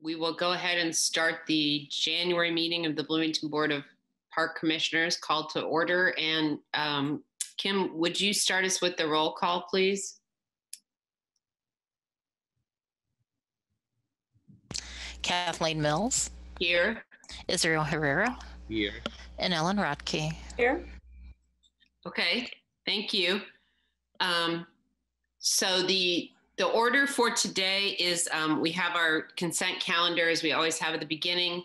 we will go ahead and start the January meeting of the Bloomington Board of Park Commissioners, called to order. And Kim, would you start us with the roll call, please? Kathleen Mills. Here. Israel Herrera. Here. And Ellen Rodke. Here. Okay, thank you. So the order for today is we have our consent calendar, as we always have at the beginning.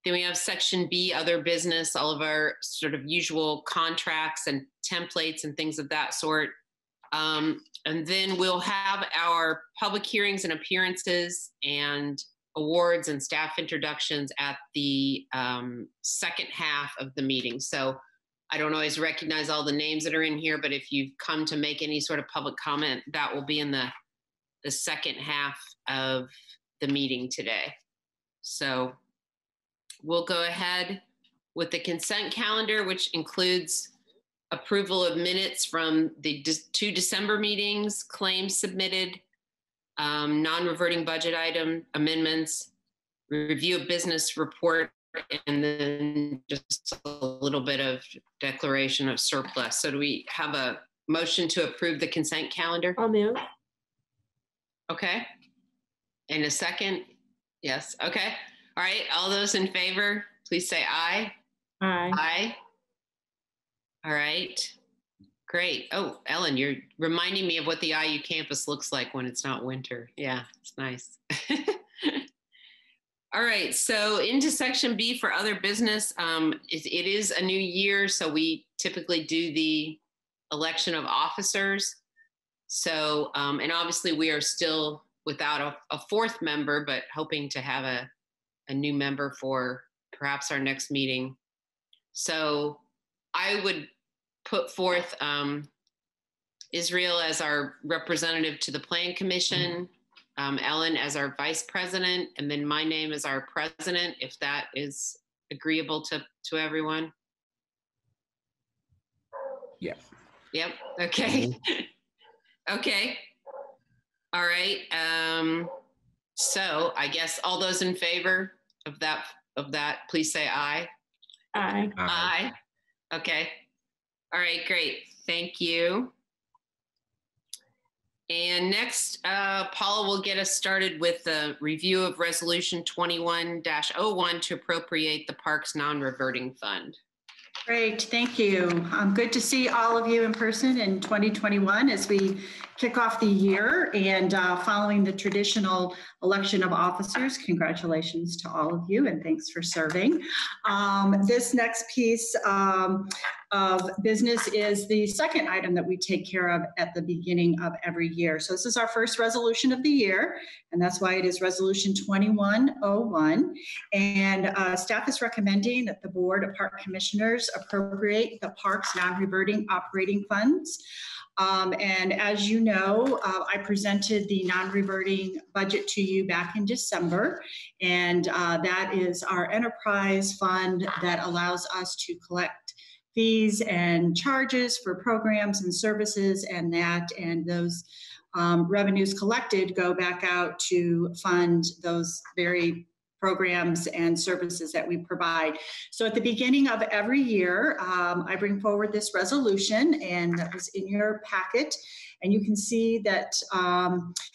Then we have section B, other business, all of our sort of usual contracts and templates and things of that sort. And then we'll have our public hearings and appearances and awards and staff introductions at the second half of the meeting. So I don't always recognize all the names that are in here, but if you've come to make any sort of public comment, that will be in the second half of the meeting today. So we'll go ahead with the consent calendar, which includes approval of minutes from the 2 December meetings, claims submitted, non-reverting budget item amendments, review of business report, and then just a little bit of declaration of surplus. So do we have a motion to approve the consent calendar? I'll move. Okay. And a second? Yes. Okay. All right. All those in favor, please say aye. Aye. Aye. All right. Great. Oh, Ellen, you're reminding me of what the IU campus looks like when it's not winter. Yeah, it's nice. All right, so into section B for other business. It is a new year, so we typically do the election of officers. So, and obviously we are still without a fourth member, but hoping to have a new member for perhaps our next meeting. So I would put forth Israel as our representative to the Plan Commission, Ellen as our vice president, and then my name as our president, if that is agreeable to everyone. Yeah. Yep. Okay. Okay. All right. So I guess all those in favor of that, please say aye. Aye. Aye. Okay. All right, great. Thank you. And next, Paula will get us started with the review of Resolution 21-01 to appropriate the Parks Non-Reverting Fund. Great, thank you. Good to see all of you in person in 2021 as we kick off the year, and following the traditional election of officers. Congratulations to all of you and thanks for serving. This next piece of business is the second item that we take care of at the beginning of every year. So this is our first resolution of the year, and that's why it is Resolution 2101. And staff is recommending that the Board of Park Commissioners appropriate the Parks Non-Reverting Operating Funds. And as you know, I presented the non-reverting budget to you back in December, and that is our enterprise fund that allows us to collect fees and charges for programs and services, and those revenues collected go back out to fund those very programs and services that we provide. So at the beginning of every year, I bring forward this resolution, and that was in your packet. And you can see that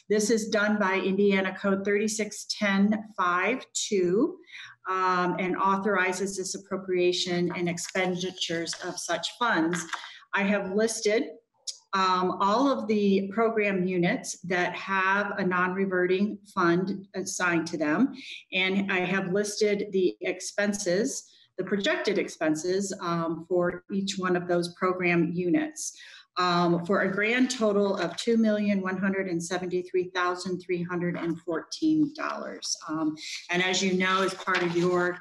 this is done by Indiana Code 361052 and authorizes this appropriation and expenditures of such funds. I have listed all of the program units that have a non-reverting fund assigned to them. And I have listed the expenses, the projected expenses for each one of those program units for a grand total of $2,173,314. And as you know, as part of your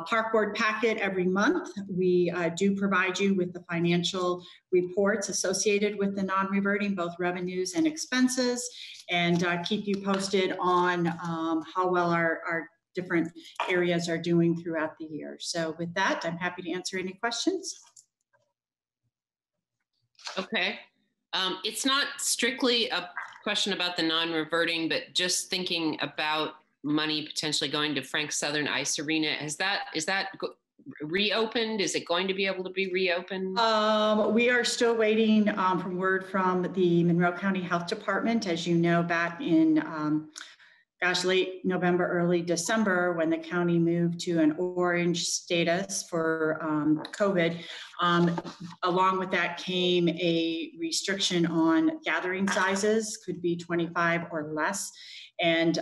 Park Board packet every month, we do provide you with the financial reports associated with the non-reverting, both revenues and expenses, and keep you posted on how well our different areas are doing throughout the year. So with that, I'm happy to answer any questions. Okay. It's not strictly a question about the non-reverting, but just thinking about money potentially going to Frank's Southern Ice Arena. Is that reopened? Is it going to be able to be reopened? We are still waiting for word from the Monroe County Health Department. As you know, back in late November, early December, when the county moved to an orange status for COVID, along with that came a restriction on gathering sizes, could be 25 or less. And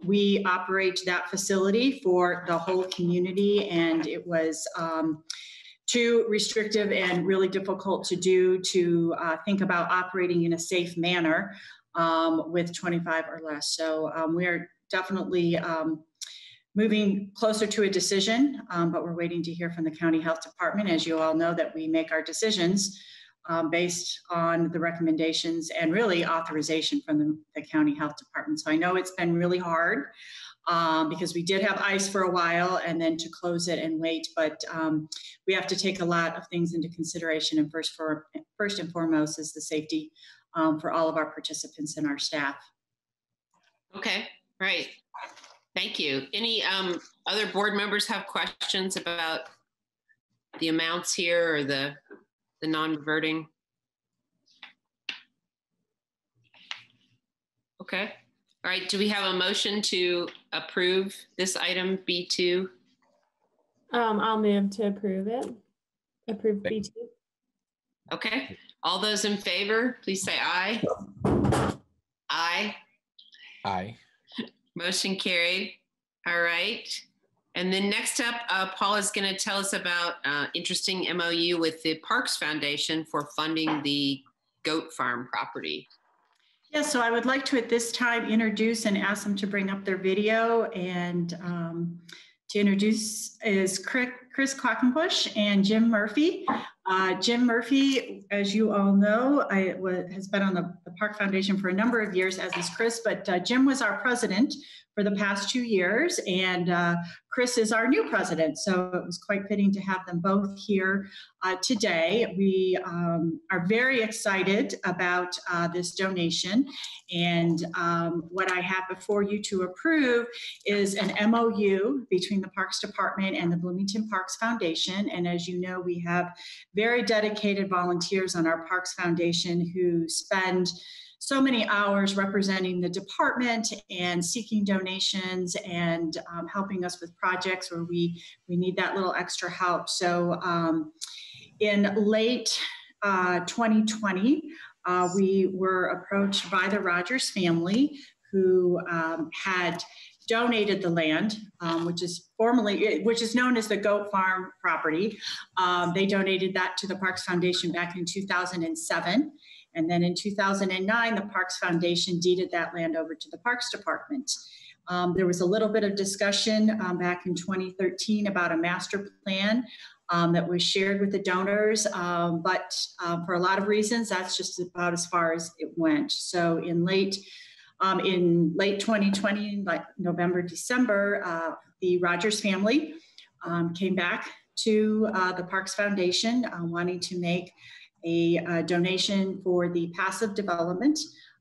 we operate that facility for the whole community, and it was too restrictive and really difficult to do to think about operating in a safe manner with 25 or less. So we are definitely moving closer to a decision, but we're waiting to hear from the county health department. As you all know, that we make our decisions based on the recommendations and really authorization from the county health department. So I know it's been really hard because we did have ice for a while and then to close it and wait, but we have to take a lot of things into consideration. And first and foremost is the safety for all of our participants and our staff. Okay, right. Thank you. Any other board members have questions about the amounts here or the non-reverting? Okay. All right. Do we have a motion to approve this item B2? I'll move to approve it. Approve B2. Okay. All those in favor, please say aye. Aye. Aye. Motion carried. All right. And then next up, Paul is going to tell us about interesting MOU with the Parks Foundation for funding the goat farm property. Yeah, so I would like to at this time introduce and ask them to bring up their video, and to introduce is Chris Quackenbush and Jim Murphy. Jim Murphy, as you all know, has been on the Park Foundation for a number of years, as is Chris, but Jim was our president for the past 2 years, and Chris is our new president. So it was quite fitting to have them both here today. We are very excited about this donation, and what I have before you to approve is an MOU between the Parks Department and the Bloomington Parks Foundation. And as you know, we have very dedicated volunteers on our Parks Foundation who spend so many hours representing the department and seeking donations and helping us with projects where we need that little extra help. So in late 2020, we were approached by the Rogers family, who had donated the land, which is known as the goat farm property. They donated that to the Parks Foundation back in 2007. And then in 2009, the Parks Foundation deeded that land over to the Parks Department. There was a little bit of discussion back in 2013 about a master plan that was shared with the donors, but for a lot of reasons, that's just about as far as it went. So in late 2020, like November, December, the Rogers family came back to the Parks Foundation wanting to make a donation for the passive development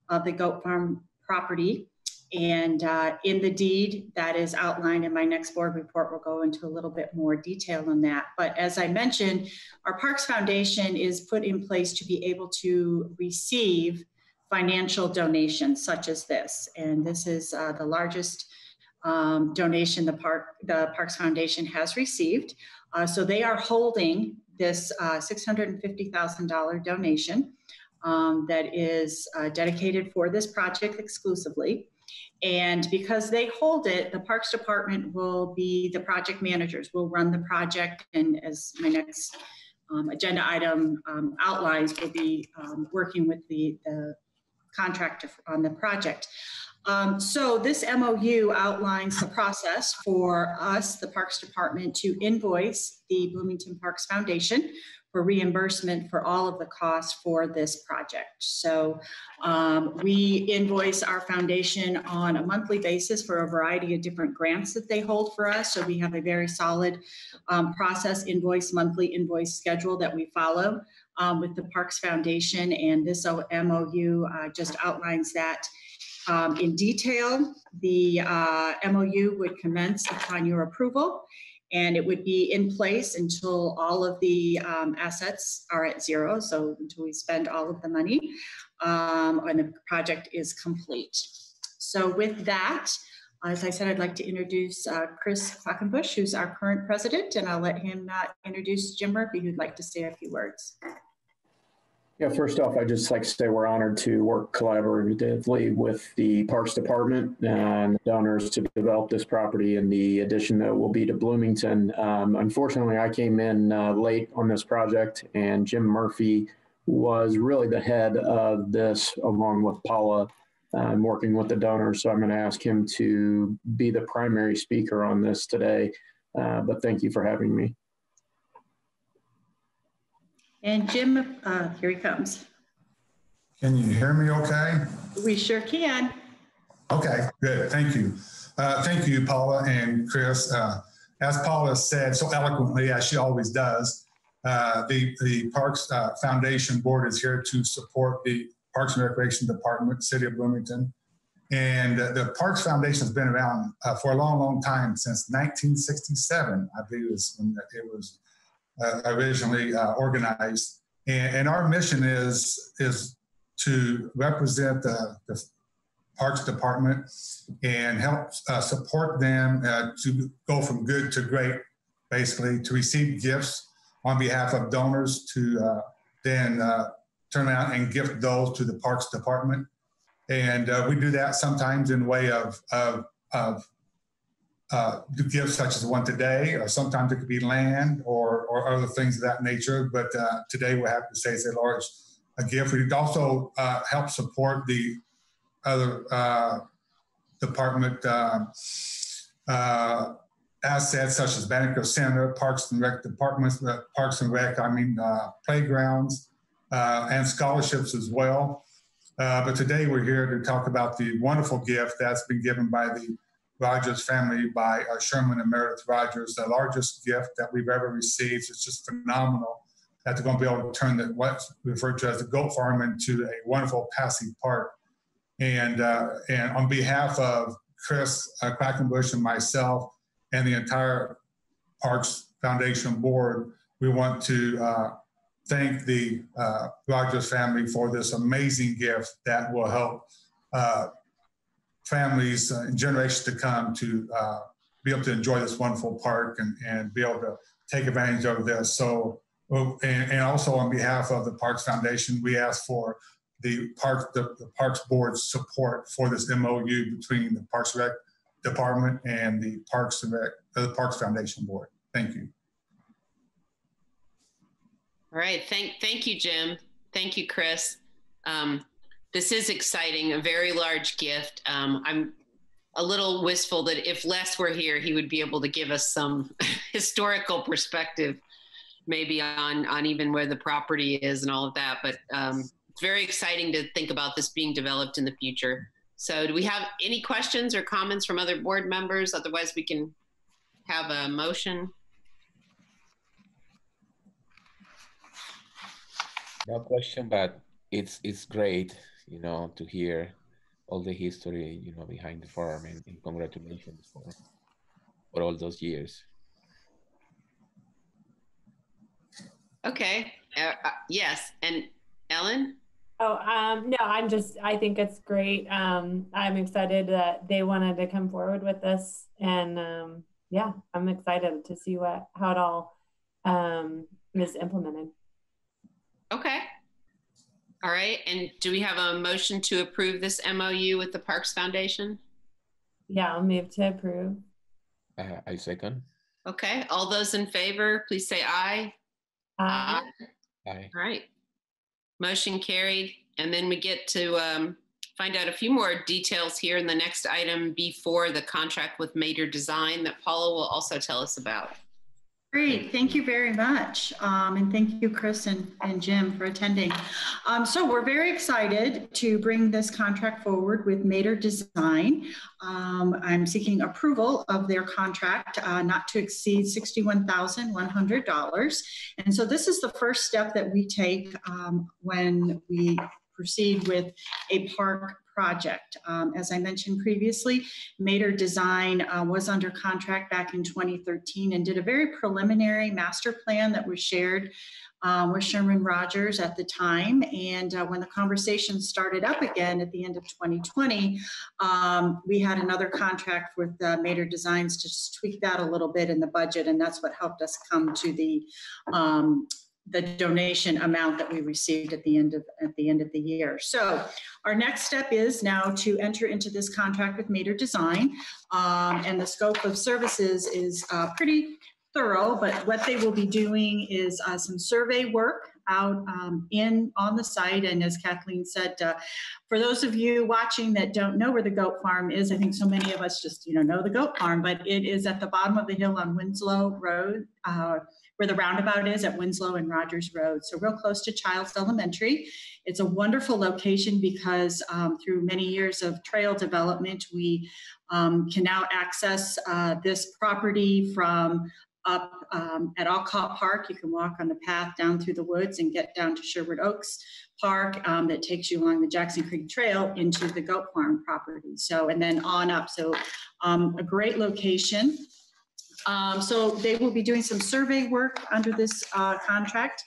of the goat farm property. And in the deed that is outlined in my next board report, we'll go into a little bit more detail on that. But as I mentioned, our Parks Foundation is put in place to be able to receive financial donations such as this. And this is the largest donation the Parks Foundation has received. So they are holding this $650,000 donation that is dedicated for this project exclusively. And because they hold it, the Parks Department will be the project managers, will run the project. And as my next agenda item outlines, we'll be working with the contractor on the project. So this MOU outlines the process for us, the Parks Department, to invoice the Bloomington Parks Foundation for reimbursement for all of the costs for this project. So we invoice our foundation on a monthly basis for a variety of different grants that they hold for us. So we have a very solid process, monthly invoice schedule that we follow with the Parks Foundation, and this MOU just outlines that. in detail. The MOU would commence upon your approval, and it would be in place until all of the assets are at zero, so until we spend all of the money and the project is complete. So with that, as I said, I'd like to introduce Chris Quackenbush, who's our current president, and I'll let him introduce Jim Murphy, who'd like to say a few words. Yeah, first off, I'd just like to say we're honored to work collaboratively with the Parks Department and donors to develop this property and the addition that will be to Bloomington. Unfortunately, I came in late on this project, and Jim Murphy was really the head of this along with Paula. I'm working with the donors, so I'm going to ask him to be the primary speaker on this today, but thank you for having me. And Jim, here he comes. Can you hear me okay? We sure can. Okay, good, thank you. Thank you, Paula and Chris. As Paula said so eloquently, as she always does, the Parks Foundation Board is here to support the Parks and Recreation Department, City of Bloomington. And the Parks Foundation has been around for a long, long time, since 1967, I believe is when it was originally organized. And our mission is to represent the Parks Department and help support them to go from good to great, basically, to receive gifts on behalf of donors to then turn around and gift those to the Parks Department. And we do that sometimes in way of gifts such as the one today, or sometimes it could be land or other things of that nature. But today we're happy to say it's a large gift. We also help support the other department assets such as Banneker Center, Parks and Rec departments, Parks and Rec, playgrounds and scholarships as well. But today we're here to talk about the wonderful gift that's been given by the Rogers family, by Sherman and Meredith Rogers, the largest gift that we've ever received. It's just phenomenal that they're going to be able to turn what's referred to as the goat farm into a wonderful passive park. And on behalf of Chris Quackenbush and myself and the entire Parks Foundation Board, we want to thank the Rogers family for this amazing gift that will help families and generations to come to be able to enjoy this wonderful park and be able to take advantage of this. So, and also on behalf of the Parks Foundation, we ask for the Parks Board's support for this MOU between the Parks Rec Department and the Parks Foundation Board. Thank you. All right, thank you, Jim. Thank you, Chris. This is exciting, a very large gift. I'm a little wistful that if Les were here, he would be able to give us some historical perspective, maybe on even where the property is and all of that. But it's very exciting to think about this being developed in the future. So do we have any questions or comments from other board members? Otherwise, we can have a motion. No question, but it's great, you know, to hear all the history, you know, behind the farm, and congratulations for all those years. Okay. Yes. And Ellen? Oh, no, I think it's great. I'm excited that they wanted to come forward with this, and yeah, I'm excited to see how it all is implemented. Okay. All right. And do we have a motion to approve this MOU with the Parks Foundation? Yeah, I'll move to approve. I second. Okay. All those in favor, please say aye. Aye. Aye. All right. Motion carried. And then we get to find out a few more details here in the next item before the contract with Mater Design that Paula will also tell us about. Great, thank you very much. And thank you, Chris and Jim, for attending. So we're very excited to bring this contract forward with Mater Design. I'm seeking approval of their contract not to exceed $61,100. And so this is the first step that we take when we proceed with a park project. As I mentioned previously, Mater Design was under contract back in 2013 and did a very preliminary master plan that was shared with Sherman Rogers at the time. And when the conversation started up again at the end of 2020, we had another contract with Mater Designs to just tweak that a little bit in the budget, and that's what helped us come to the donation amount that we received at the end of the year. So our next step is now to enter into this contract with Mater Design, and the scope of services is pretty thorough, but what they will be doing is some survey work out on the site. And as Kathleen said, for those of you watching that don't know where the goat farm is, I think so many of us just know the goat farm, but it is at the bottom of the hill on Winslow Road, where the roundabout is at Winslow and Rogers Road. So real close to Childs Elementary. It's a wonderful location because through many years of trail development, we can now access this property from up at Alcott Park. You can walk on the path down through the woods and get down to Sherwood Oaks Park that takes you along the Jackson Creek Trail into the goat farm property. So, and then on up. So a great location. So they will be doing some survey work under this contract.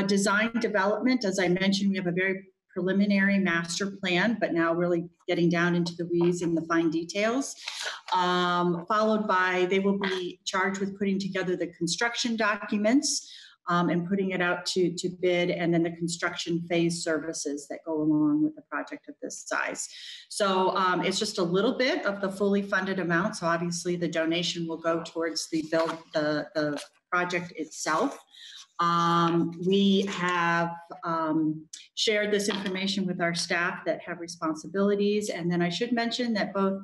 Design development, as I mentioned, we have a very preliminary master plan, but now really getting down into the weeds and the fine details. Followed by, they will be charged with putting together the construction documents and putting it out to bid, and then the construction phase services that go along with a project of this size. So it's just a little bit of the fully funded amount. So obviously the donation will go towards the project itself. We have shared this information with our staff that have responsibilities. And then I should mention that both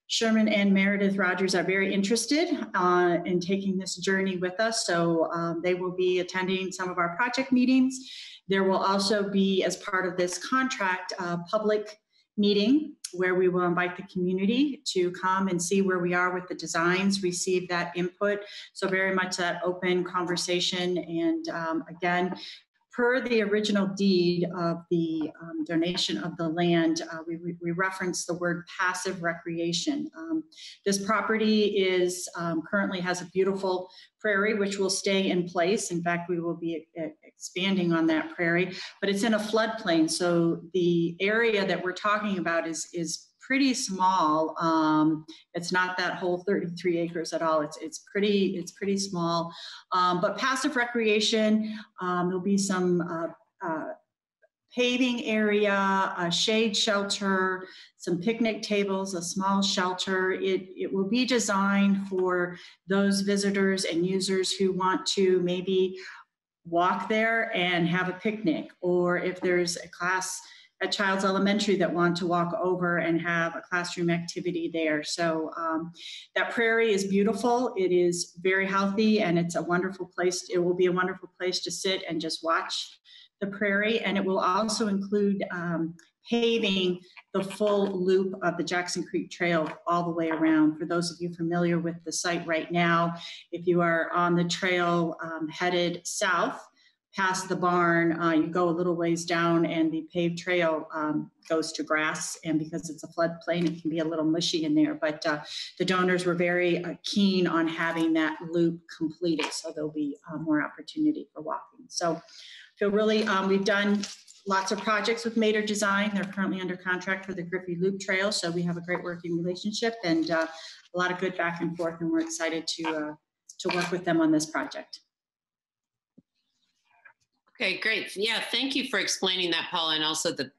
Sherman and Meredith Rogers are very interested in taking this journey with us. So they will be attending some of our project meetings. There will also be, as part of this contract, a public meeting where we will invite the community to come and see where we are with the designs, receive that input. So very much that open conversation. And again, per the original deed of the donation of the land, we reference the word passive recreation. This property is currently has a beautiful prairie, which will stay in place. In fact, we will be expanding on that prairie, but it's in a floodplain. So the area that we're talking about is pretty small. It's not that whole 33 acres at all. It's pretty small, but passive recreation, there'll be some paving area, a shade shelter, some picnic tables, a small shelter. It will be designed for those visitors and users who want to maybe walk there and have a picnic, or if there's a class at Childs Elementary that want to walk over and have a classroom activity there. So that prairie is beautiful. It is very healthy, and it's a wonderful place. It will be a wonderful place to sit and just watch the prairie. And it will also include paving the full loop of the Jackson Creek Trail all the way around. For those of you familiar with the site right now, if you are on the trail headed south, past the barn, you go a little ways down and the paved trail goes to grass, and because it's a floodplain, it can be a little mushy in there, but the donors were very keen on having that loop completed, so there'll be more opportunity for walking. So I feel really, we've done lots of projects with Mater Design. They're currently under contract for the Griffey Loop Trail, so we have a great working relationship and a lot of good back and forth, and we're excited to work with them on this project. Okay, great. Yeah, thank you for explaining that, Paula, and also the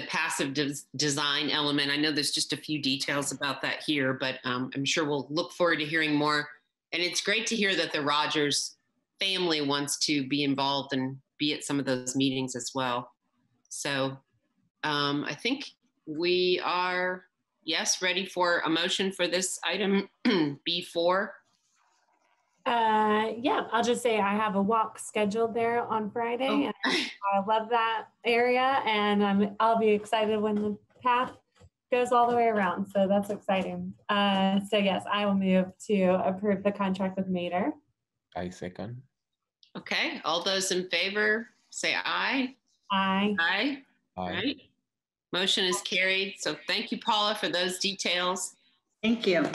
passive design element. I know there's just a few details about that here, but I'm sure we'll look forward to hearing more. And it's great to hear that the Rogers family wants to be involved and be at some of those meetings as well. So I think we are, yes, ready for a motion for this item B4. Yeah, I'll just say I have a walk scheduled there on Friday. Oh. And I love that area, and I'll be excited when the path goes all the way around. So that's exciting. So yes, I will move to approve the contract with Mater. I second. Okay, all those in favor say aye. Aye. Aye. Aye. Right. Motion is carried. So thank you, Paula, for those details. Thank you.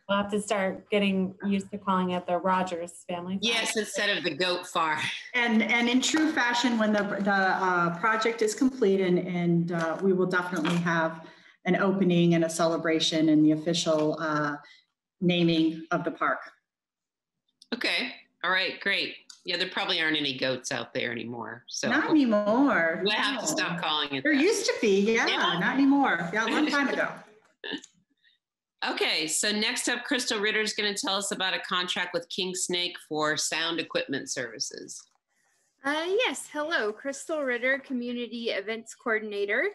We'll have to start getting used to calling it the Rogers family farm. Yes, instead of the goat farm. And in true fashion, when the project is complete, and we will definitely have an opening and a celebration and the official naming of the park. Okay. All right. Great. Yeah, there probably aren't any goats out there anymore. So Not anymore. we'll have to stop calling it There that. used to be, yeah, not anymore. Yeah, a long time ago. Okay, so next up, Crystal Ritter is going to tell us about a contract with King Snake for sound equipment services. Yes, hello, Crystal Ritter, Community Events Coordinator.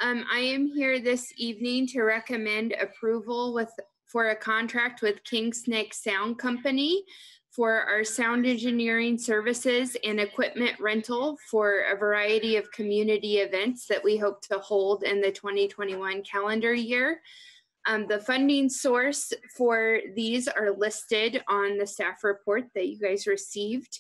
I am here this evening to recommend approval for a contract with King Snake Sound Company for our sound engineering services and equipment rental for a variety of community events that we hope to hold in the 2021 calendar year. The funding source for these are listed on the staff report that you guys received.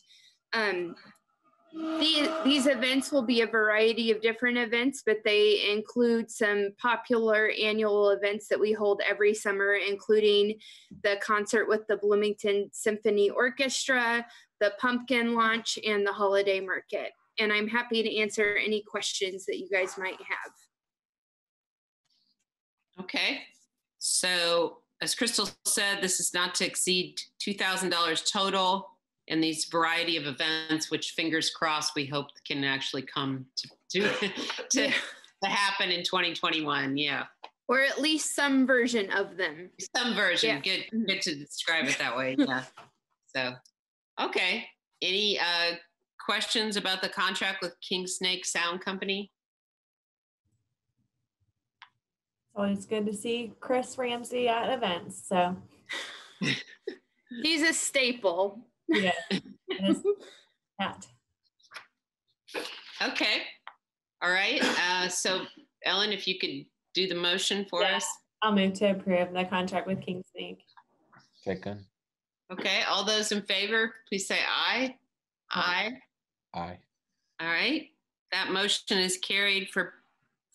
These events will be a variety of different events, but they include some popular annual events that we hold every summer, including the concert with the Bloomington Symphony Orchestra, the pumpkin launch, and the holiday market. And I'm happy to answer any questions that you guys might have. Okay. So as Crystal said, this is not to exceed $2,000 total, and these variety of events, which fingers crossed, we hope can actually come to happen in 2021. Yeah. Or at least some version of them. Some version. Yeah. Good to describe it that way. Yeah. So, okay. Any questions about the contract with King Snake Sound Company? Always good to see Chris Ramsey at events. So He's a staple. yeah, that. Okay. All right. So Ellen, if you could do the motion for us. I'll move to approve the contract with King Snake. Second. Okay. All those in favor, please say aye. Aye. Aye. All right. That motion is carried for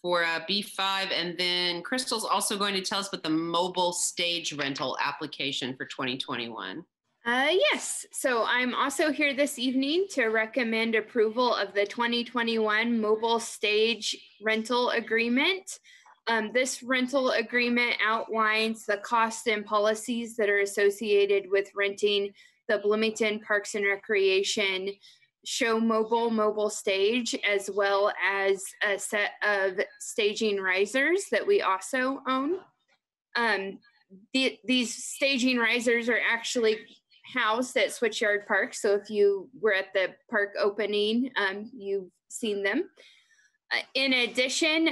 B5, and then Crystal's also going to tell us about the mobile stage rental application for 2021. Yes, so I'm also here this evening to recommend approval of the 2021 mobile stage rental agreement. This rental agreement outlines the costs and policies that are associated with renting the Bloomington Parks and Recreation show mobile stage, as well as a set of staging risers that we also own. These staging risers are actually housed at Switchyard Park. So if you were at the park opening, you've seen them. In addition,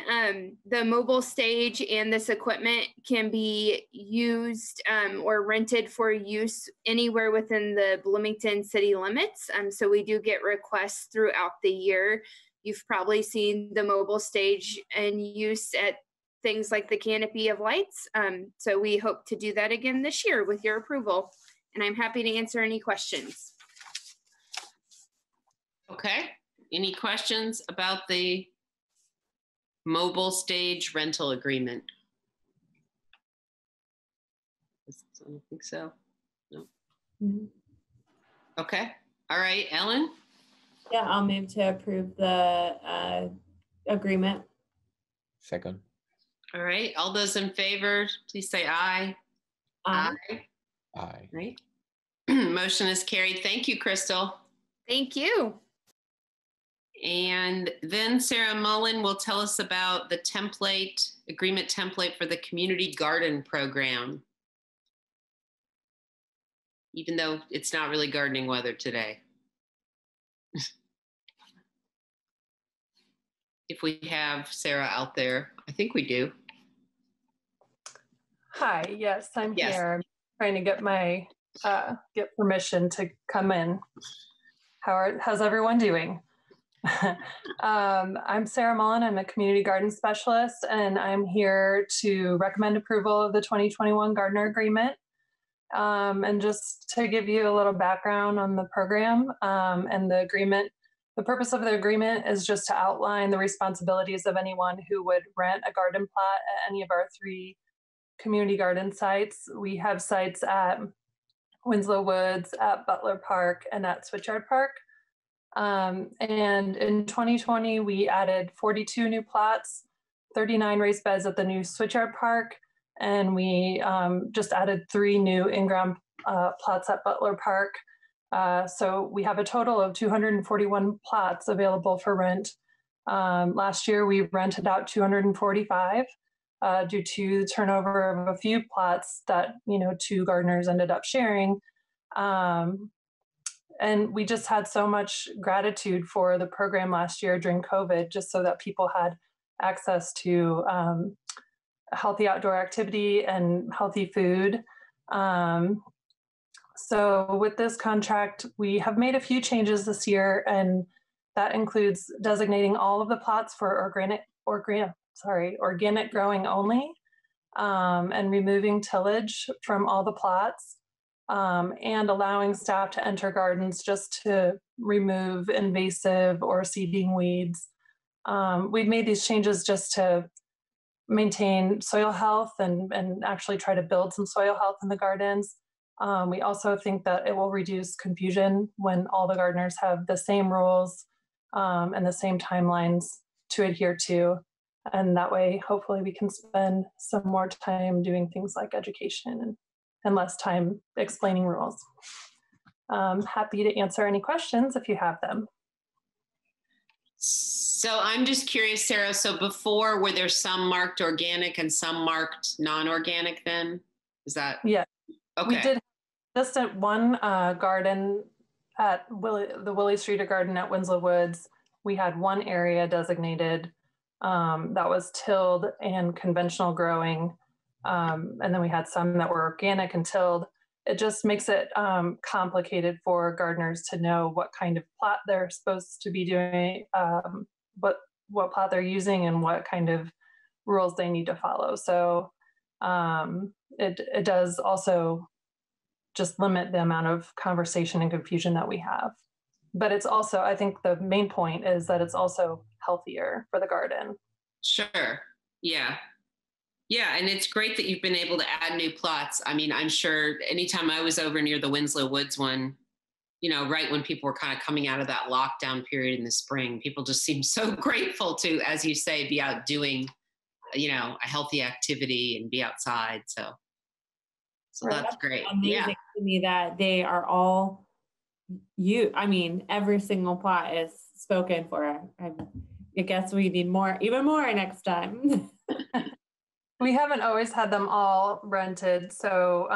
the mobile stage and this equipment can be used or rented for use anywhere within the Bloomington city limits. So we do get requests throughout the year. You've probably seen the mobile stage in use at things like the Canopy of Lights. So we hope to do that again this year with your approval. And I'm happy to answer any questions. Okay. Any questions about the mobile stage rental agreement? I don't think so. No. Mm-hmm. Okay. All right, Ellen? Yeah, I'll move to approve the agreement. Second. All right. All those in favor, please say aye. Aye. Aye. Right. Motion is carried. Thank you, Crystal. Thank you. And then Sarah Mullen will tell us about the agreement template for the community garden program. Even though it's not really gardening weather today. If we have Sarah out there, I think we do. Hi, yes, I'm Yes. here. I'm trying to get my get permission to come in. How's everyone doing? I'm Sarah Mullen. I'm a community garden specialist, and I'm here to recommend approval of the 2021 Gardner agreement. And just to give you a little background on the program and the agreement, The purpose of the agreement is just to outline the responsibilities of anyone who would rent a garden plot at any of our 3 community garden sites. We have sites at Winslow Woods, at Butler Park, and at Switchyard Park. And in 2020, we added 42 new plots, 39 raised beds at the new Switchyard Park, and we just added 3 new in-ground plots at Butler Park. So we have a total of 241 plots available for rent. Last year, we rented out 245 due to the turnover of a few plots that, 2 gardeners ended up sharing. And we just had so much gratitude for the program last year during COVID, just so that people had access to healthy outdoor activity and healthy food. So with this contract, we have made a few changes this year, and that includes designating all of the plots for organic growing only, and removing tillage from all the plots, and allowing staff to enter gardens just to remove invasive or seeding weeds. We've made these changes just to maintain soil health and actually try to build some soil health in the gardens. We also think that it will reduce confusion when all the gardeners have the same rules and the same timelines to adhere to. And that way, hopefully we can spend some more time doing things like education and less time explaining rules. Happy to answer any questions if you have them. So I'm just curious, Sarah, so before, were there some marked organic and some marked non-organic then? Is that? Yeah. Okay. We did just at one garden at the Willie Streeter garden at Winslow Woods. We had one area designated that was tilled and conventional growing. And then we had some that were organic and tilled. It just makes it complicated for gardeners to know what kind of plot they're supposed to be doing, what plot they're using, and what kind of rules they need to follow. So it does also just limit the amount of conversation and confusion that we have. But it's also, I think the main point is that it's also healthier for the garden. Sure. Yeah. Yeah. And it's great that you've been able to add new plots. I mean, I'm sure anytime I was over near the Winslow Woods one, right when people were kind of coming out of that lockdown period in the spring, people just seemed so grateful to, as you say, be out doing, a healthy activity and be outside. So Right. That's great. Amazing to me that they are all every single plot is spoken for. I guess we need even more next time. We haven't always had them all rented, so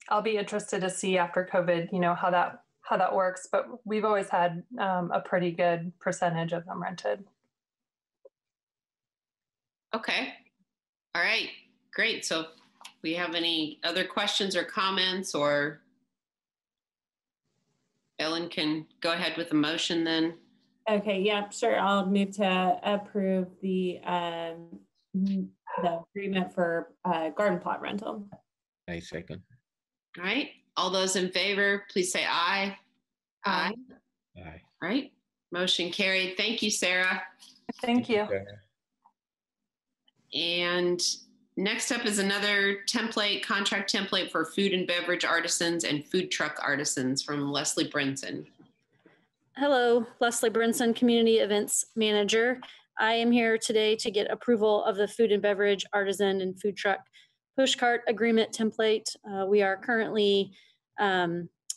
I'll be interested to see after COVID, how that works. But we've always had a pretty good percentage of them rented. Okay. All right. Great. So, we have any other questions or comments, or Ellen can go ahead with the motion then? Okay. Yeah. Sure. I'll move to approve the agreement for garden plot rental. I second. All right. All those in favor, please say aye. Aye. Aye. All right. Motion carried. Thank you, Sarah. Thank you. And next up is another contract template for food and beverage artisans and food truck artisans from Leslie Brinson. Hello, Leslie Brinson, Community Events Manager. I am here today to get approval of the food and beverage artisan and food truck pushcart agreement template. We are currently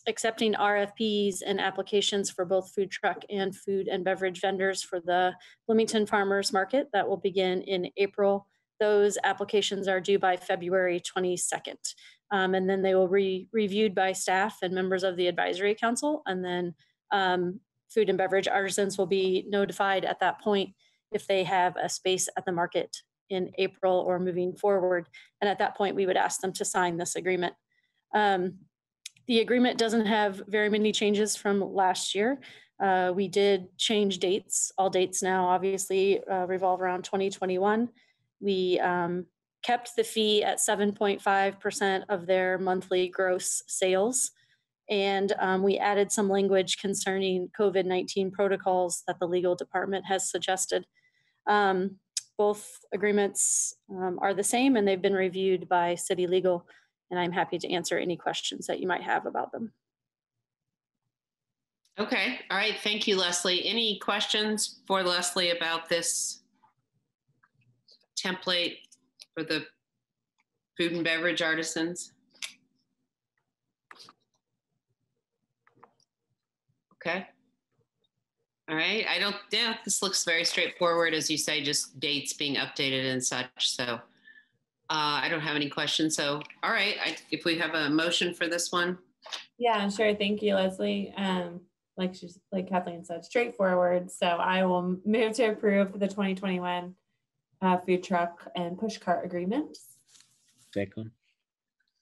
accepting RFPs and applications for both food truck and food and beverage vendors for the Bloomington Farmers Market that will begin in April. Those applications are due by February 22nd. And then they will be reviewed by staff and members of the advisory council. And then food and beverage artisans will be notified at that point if they have a space at the market in April or moving forward. And at that point, we would ask them to sign this agreement. The agreement doesn't have very many changes from last year. We did change dates. All dates now obviously revolve around 2021. We kept the fee at 7.5% of their monthly gross sales. And we added some language concerning COVID-19 protocols that the legal department has suggested. Both agreements are the same, and they've been reviewed by city legal, and I'm happy to answer any questions that you might have about them. Okay, all right, thank you, Leslie. Any questions for Leslie about this template for the food and beverage artisans? Okay. All right, yeah, this looks very straightforward, as you say, just dates being updated and such. So I don't have any questions. So, all right, if we have a motion for this one. Yeah, sure. Thank you, Leslie. Like Kathleen said, straightforward. So I will move to approve the 2021 food truck and push cart agreements. Second.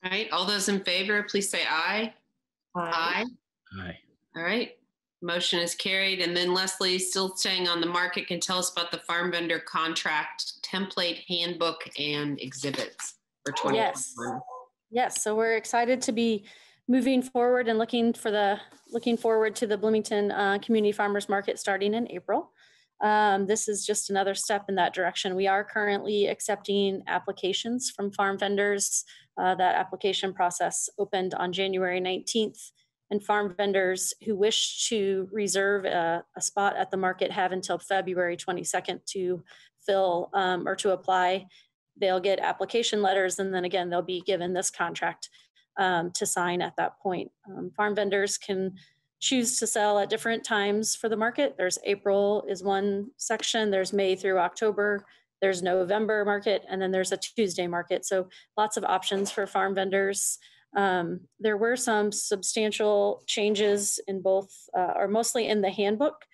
All right, all those in favor, please say aye. Aye. Aye. All right, motion is carried. And then Leslie, still staying on the market, can tell us about the farm vendor contract template, handbook, and exhibits for 2021. Yes. So we're excited to be moving forward and looking forward to the Bloomington Community Farmers Market starting in April. This is just another step in that direction. We are currently accepting applications from farm vendors. That application process opened on January 19th. And farm vendors who wish to reserve a spot at the market have until February 22nd to fill or to apply. They'll get application letters, and then again, they'll be given this contract to sign at that point. Farm vendors can choose to sell at different times for the market. There's April is one section, there's May through October, there's November market, and then there's a Tuesday market. So lots of options for farm vendors. There were some substantial changes in both, or mostly in the handbook.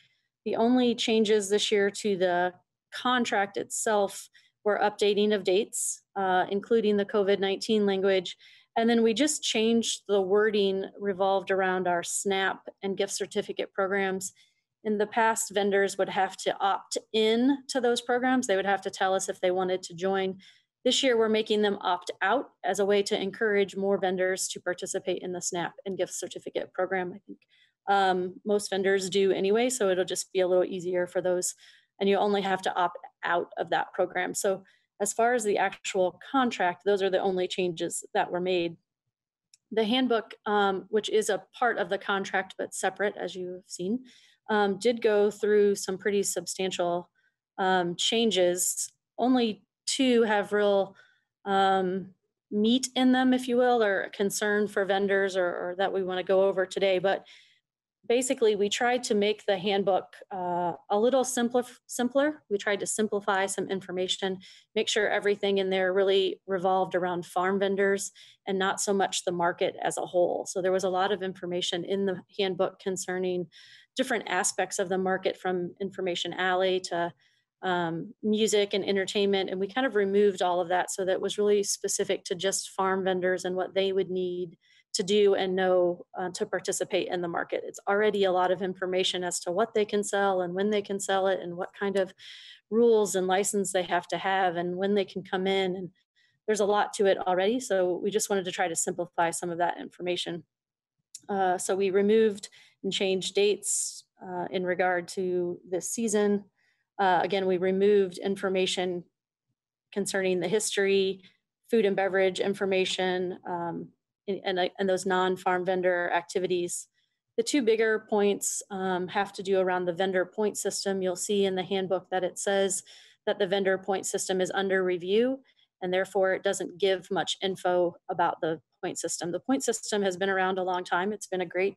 The only changes this year to the contract itself were updating of dates, including the COVID-19 language. And then we just changed the wording revolved around our SNAP and gift certificate programs. In the past, vendors would have to opt in to those programs. They would have to tell us if they wanted to join. This year, we're making them opt out as a way to encourage more vendors to participate in the SNAP and gift certificate program. I think most vendors do anyway, so it'll just be a little easier for those. And you only have to opt out of that program. So as far as the actual contract, those are the only changes that were made. The handbook, which is a part of the contract but separate, as you've seen, did go through some pretty substantial changes. Only two have real meat in them, if you will, or concern for vendors or that we want to go over today. But basically, we tried to make the handbook a little simpler. We tried to simplify some information, make sure everything in there really revolved around farm vendors and not so much the market as a whole. So there was a lot of information in the handbook concerning different aspects of the market, from Information Alley to music and entertainment. And we kind of removed all of that so that it was really specific to just farm vendors and what they would need to do and know to participate in the market. It's already a lot of information as to what they can sell and when they can sell it and what kind of rules and license they have to have and when they can come in. And there's a lot to it already. So we just wanted to try to simplify some of that information. So we removed and changed dates in regard to this season. Again, we removed information concerning the history, food and beverage information, and those non-farm vendor activities. The two bigger points have to do around the vendor point system. You'll see in the handbook that it says that the vendor point system is under review, and therefore it doesn't give much info about the point system. The point system has been around a long time. It's been a great,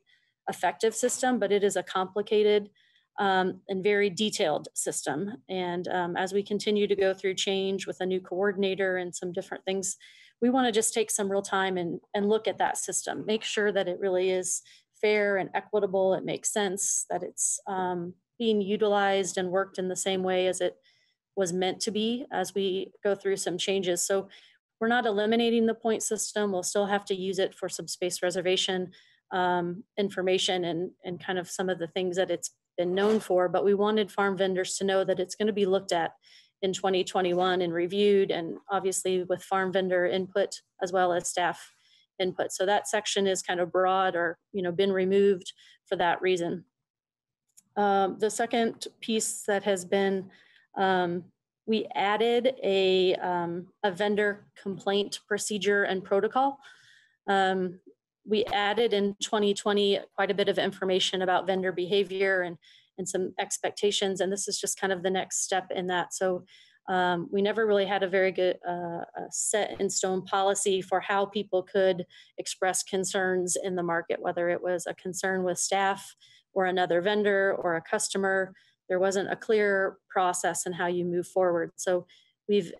effective system, but it is a complicated and very detailed system. And as we continue to go through change with a new coordinator and some different things, we want to just take some real time and look at that system, make sure that it really is fair and equitable, it makes sense, that it's being utilized and worked in the same way as it was meant to be as we go through some changes. So we're not eliminating the point system. We'll still have to use it for some space reservation information and kind of some of the things that it's been known for, but we wanted farm vendors to know that it's going to be looked at in 2021 and reviewed, and obviously with farm vendor input as well as staff input. So that section is kind of broad or, been removed for that reason. The second piece that has been, we added a vendor complaint procedure and protocol. We added in 2020 quite a bit of information about vendor behavior and some expectations, and this is just kind of the next step in that. So we never really had a very good set in stone policy for how people could express concerns in the market, whether it was a concern with staff or another vendor or a customer. There wasn't a clear process in how you move forward. So we've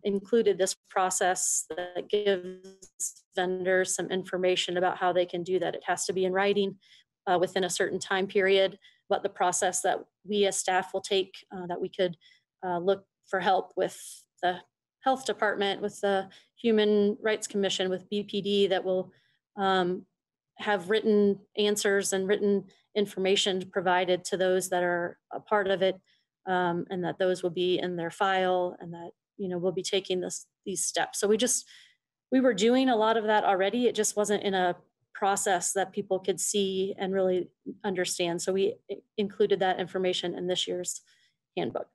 included this process that gives vendors some information about how they can do that. It has to be in writing within a certain time period, but the process that we as staff will take, that we could look for help with the health department, with the Human Rights Commission, with BPD, that will have written answers and written information provided to those that are a part of it, and that those will be in their file, and that we'll be taking these steps. So we were doing a lot of that already. It just wasn't in a process that people could see and really understand. So we included that information in this year's handbook.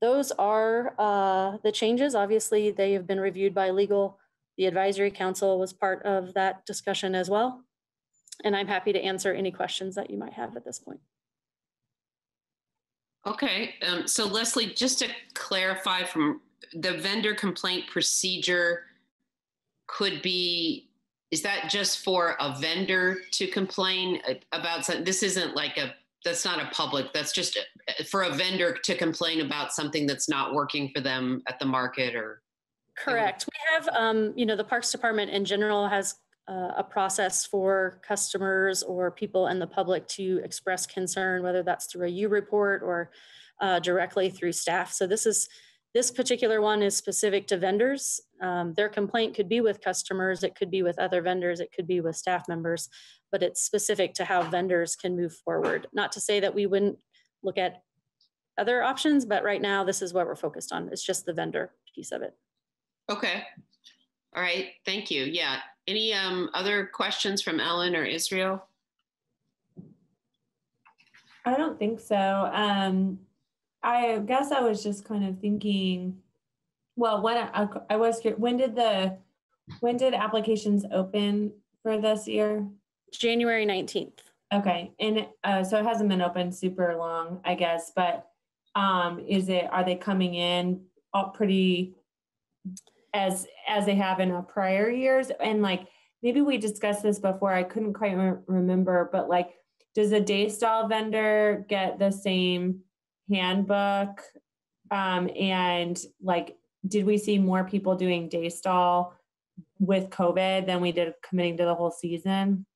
Those are the changes. Obviously, they have been reviewed by legal. The advisory council was part of that discussion as well. And I'm happy to answer any questions that you might have at this point. Okay, so Leslie, just to clarify, from the vendor complaint procedure could be, is that just for a vendor to complain about something? This isn't like that's not a public, that's just for a vendor to complain about something that's not working for them at the market, or? Correct. We have, the Parks Department in general has a process for customers or people in the public to express concern, whether that's through a U report or directly through staff. So this particular one is specific to vendors. Their complaint could be with customers, it could be with other vendors, it could be with staff members, but it's specific to how vendors can move forward. Not to say that we wouldn't look at other options, but right now this is what we're focused on. It's just the vendor piece of it. Okay. All right. Thank you. Yeah. Any other questions from Ellen or Israel? I don't think so. I guess I was just kind of thinking, well, when did applications open for this year? January 19th. Okay. And so it hasn't been open super long, I guess, but are they coming in all pretty as they have in prior years? And maybe we discussed this before, I couldn't quite remember, but does a day stall vendor get the same handbook? And did we see more people doing day stall with COVID than we did committing to the whole season?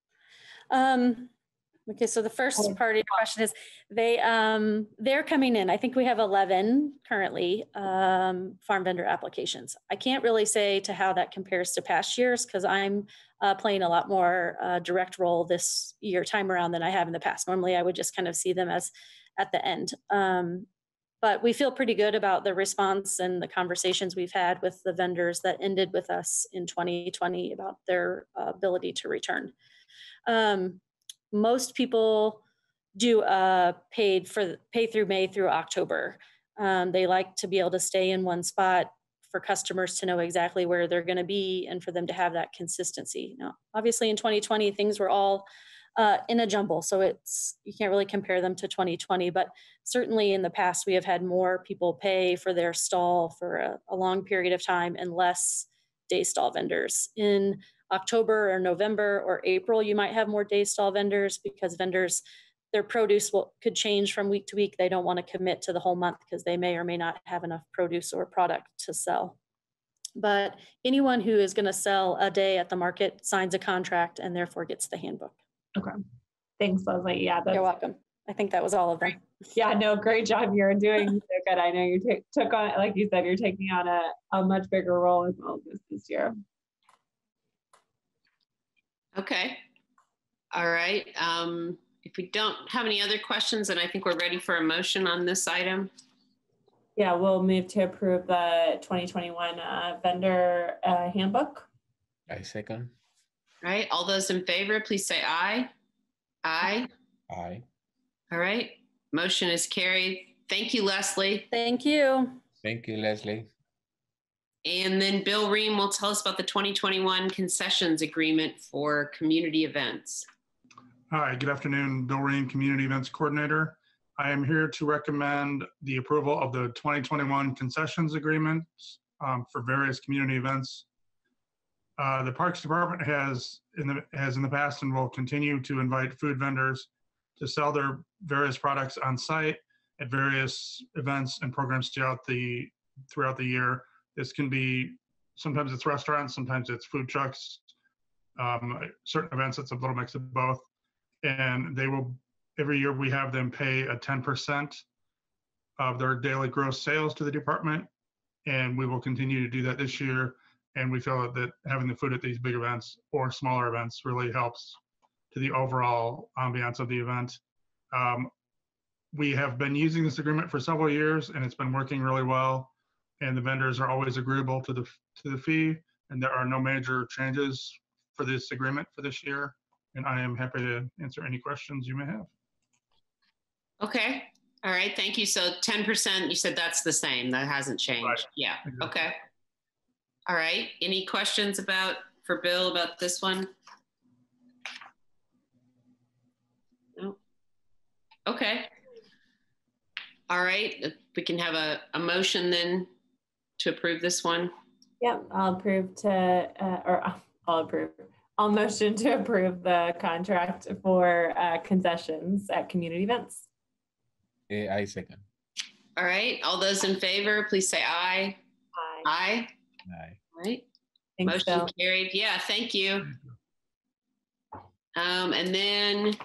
Okay, so the first part of your question is they're coming in. I think we have 11 currently farm vendor applications. I can't really say to how that compares to past years because I'm playing a lot more direct role this time around than I have in the past. Normally I would just kind of see them as at the end. But we feel pretty good about the response and the conversations we've had with the vendors that ended with us in 2020 about their ability to return. Most people do pay through May through October. They like to be able to stay in one spot for customers to know exactly where they're going to be and for them to have that consistency. Now, obviously in 2020, things were all in a jumble. So you can't really compare them to 2020, but certainly in the past, we have had more people pay for their stall for a long period of time and less day stall vendors. In October or November or April, you might have more day stall vendors because vendors, their produce could change from week to week. They don't want to commit to the whole month because they may or may not have enough produce or product to sell. But anyone who is going to sell a day at the market signs a contract and therefore gets the handbook. Okay. Thanks, Leslie. Yeah, you're welcome. I think that was all of them. Yeah, no, great job. You're doing so good. I know you took on, like you said, you're taking on a much bigger role as well this year. Okay. All right. If we don't have any other questions, then I think we're ready for a motion on this item. Yeah, we'll move to approve the 2021 vendor handbook. I second. All right, all those in favor, please say aye. Aye. Aye. All right, motion is carried. Thank you, Leslie. Thank you. Thank you, Leslie. And then Bill Ream will tell us about the 2021 concessions agreement for community events. Hi, good afternoon. Bill Ream, Community Events Coordinator. I am here to recommend the approval of the 2021 concessions agreements for various community events. The Parks Department has in the past and will continue to invite food vendors to sell their various products on site at various events and programs throughout the year. This can be, sometimes it's restaurants, sometimes it's food trucks, certain events it's a little mix of both. And they will, every year we have them pay a 10% of their daily gross sales to the department. And we will continue to do that this year. And we feel that having the food at these big events or smaller events really helps to the overall ambiance of the event. We have been using this agreement for several years and it's been working really well. And the vendors are always agreeable to the fee, and there are no major changes for this agreement for this year. And I am happy to answer any questions you may have. Okay. All right. Thank you. So 10%, you said that's the same. That hasn't changed. Right. Yeah. Exactly. Okay. All right. Any questions for Bill about this one? No. Okay. All right. If we can have a motion then to approve this one. Yep, I'll motion to approve the contract for concessions at community events. I second. All right. All those in favor, please say aye. Aye. Aye. Aye. All right. Thanks, Motion Bill. carried. Yeah, thank you. And then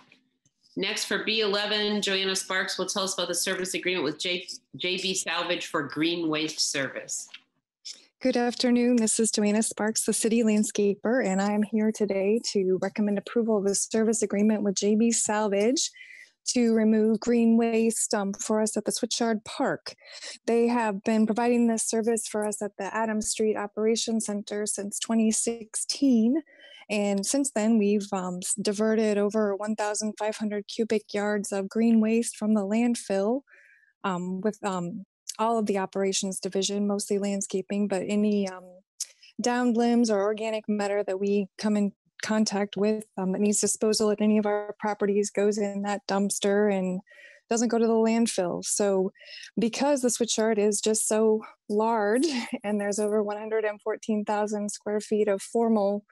next for B11, Joanna Sparks will tell us about the service agreement with JB Salvage for green waste service. Good afternoon. This is Joanna Sparks, the city landscaper, and I am here today to recommend approval of a service agreement with JB Salvage to remove green waste for us at the Switchyard Park. They have been providing this service for us at the Adams Street Operations Center since 2016. And since then, we've diverted over 1,500 cubic yards of green waste from the landfill with all of the operations division, mostly landscaping, but any downed limbs or organic matter that we come in contact with that needs disposal at any of our properties goes in that dumpster and doesn't go to the landfill. So because the Switchyard is just so large and there's over 114,000 square feet of formal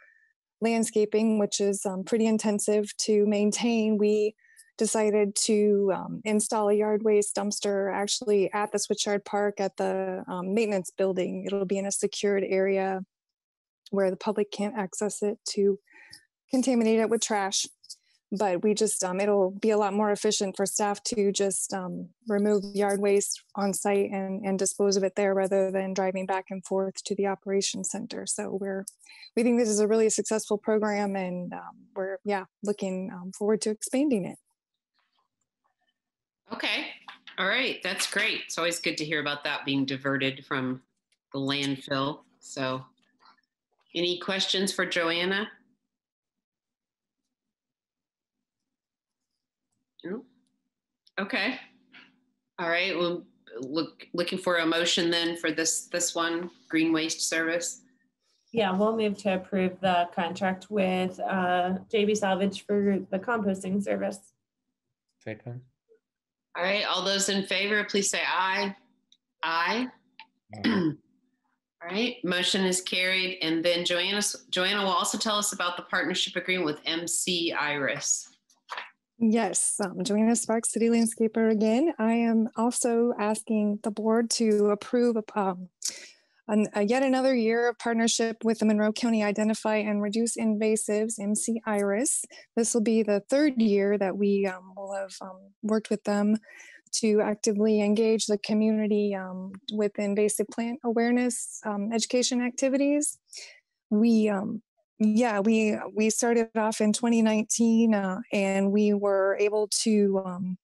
landscaping, which is pretty intensive to maintain, we decided to install a yard waste dumpster actually at the Switchyard Park at the maintenance building. It'll be in a secured area where the public can't access it to contaminate it with trash. But we just, it'll be a lot more efficient for staff to just remove yard waste on site and dispose of it there rather than driving back and forth to the operations center. So we think this is a really successful program, and we're looking forward to expanding it. Okay. All right. That's great. It's always good to hear about that being diverted from the landfill. So any questions for Joanna? No? Okay. All right. Well, looking for a motion then for this one, green waste service. Yeah, we'll move to approve the contract with JB Salvage for the composting service. Second. All right. All those in favor, please say aye. Aye. All right. Motion is carried. And then Joanna will also tell us about the partnership agreement with MC Iris. Yes, Joanna Sparks, city landscaper again. I am also asking the board to approve yet another year of partnership with the Monroe County Identify and Reduce Invasives, MC Iris. This will be the third year that we will have worked with them to actively engage the community with invasive plant awareness education activities. We started off in 2019 and we were able to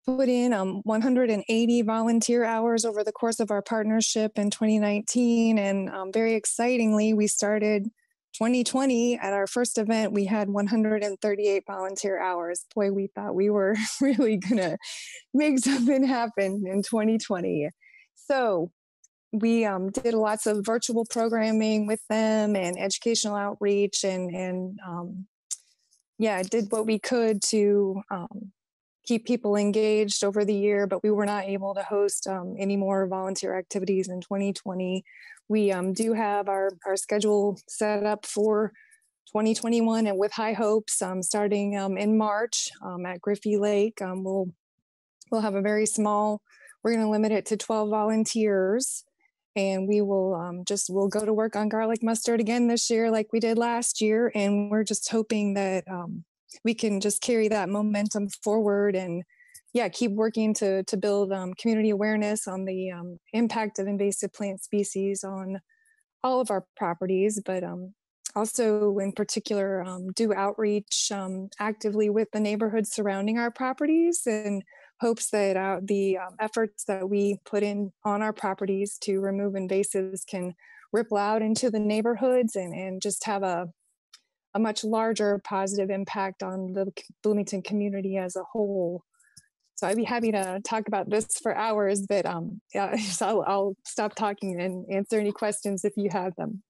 put in 180 volunteer hours over the course of our partnership in 2019. And very excitingly, we started 2020 at our first event, we had 138 volunteer hours. Boy, we thought we were really gonna make something happen in 2020. So we did lots of virtual programming with them and educational outreach and yeah, did what we could to keep people engaged over the year, but we were not able to host any more volunteer activities in 2020. We do have our schedule set up for 2021 and with high hopes starting in March at Griffey Lake. We'll have a very small, we're going to limit it to 12 volunteers, and we will we'll go to work on garlic mustard again this year like we did last year. And we're just hoping that we can just carry that momentum forward and yeah, keep working to build community awareness on the impact of invasive plant species on all of our properties, but also in particular do outreach actively with the neighborhoods surrounding our properties in hopes that the efforts that we put in on our properties to remove invasives can ripple out into the neighborhoods and just have a much larger positive impact on the Bloomington community as a whole. So I'd be happy to talk about this for hours, but yeah, so I'll stop talking and answer any questions if you have them.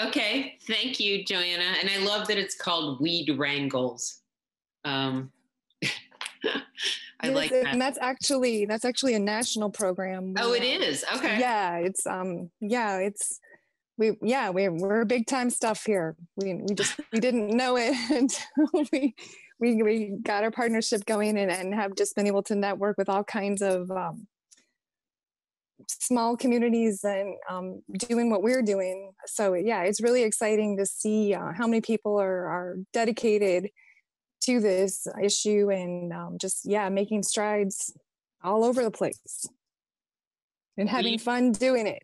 Okay, thank you, Joanna. And I love that it's called Weed Wrangles. I yes, like that. And that's actually a national program. Oh, it is. Okay. Yeah, we're big time stuff here. We didn't know it until we got our partnership going and have just been able to network with all kinds of small communities and doing what we're doing. So yeah, it's really exciting to see how many people are dedicated to this issue and making strides all over the place and having fun doing it.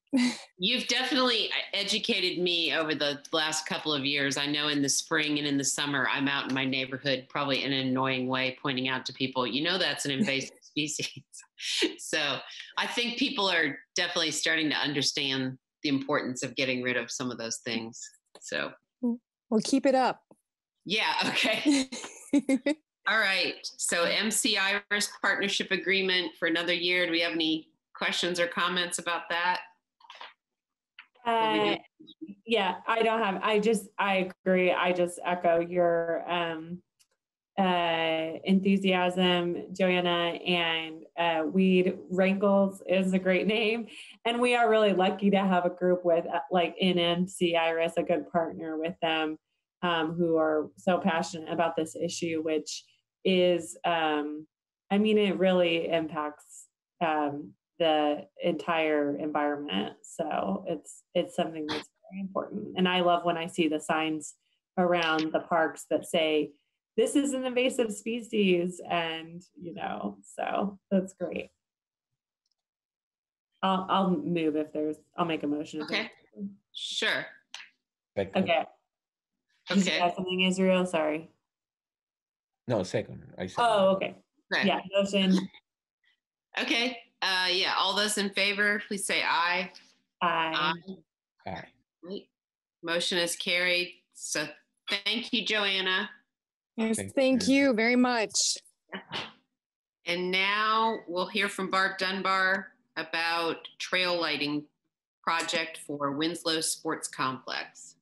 You've definitely educated me over the last couple of years. I know in the spring and in the summer, I'm out in my neighborhood, probably in an annoying way, pointing out to people, that's an invasive species. So I think people are definitely starting to understand the importance of getting rid of some of those things. So we'll keep it up. Yeah. Okay. All right. So MC Iris partnership agreement for another year. Do we have any questions or comments about that? Yeah, I don't have, I agree. I just echo your enthusiasm, Joanna, and Weed Wrangles is a great name. And we are really lucky to have a group with like in MC Iris, a good partner with them who are so passionate about this issue, which is, it really impacts the entire environment. So it's something that's very important. And I love when I see the signs around the parks that say, this is an invasive species. And, so that's great. I'll move I'll make a motion. Okay. Sure. Okay. Did you have something, Israel? Sorry. No, second. I said. Oh, okay. Yeah, motion. Okay. All those in favor, please say aye. Aye. Aye. Right. Motion is carried. So thank you, Joanna. Yes, thank you very much. And now we'll hear from Barb Dunbar about trail lighting project for Winslow Sports Complex.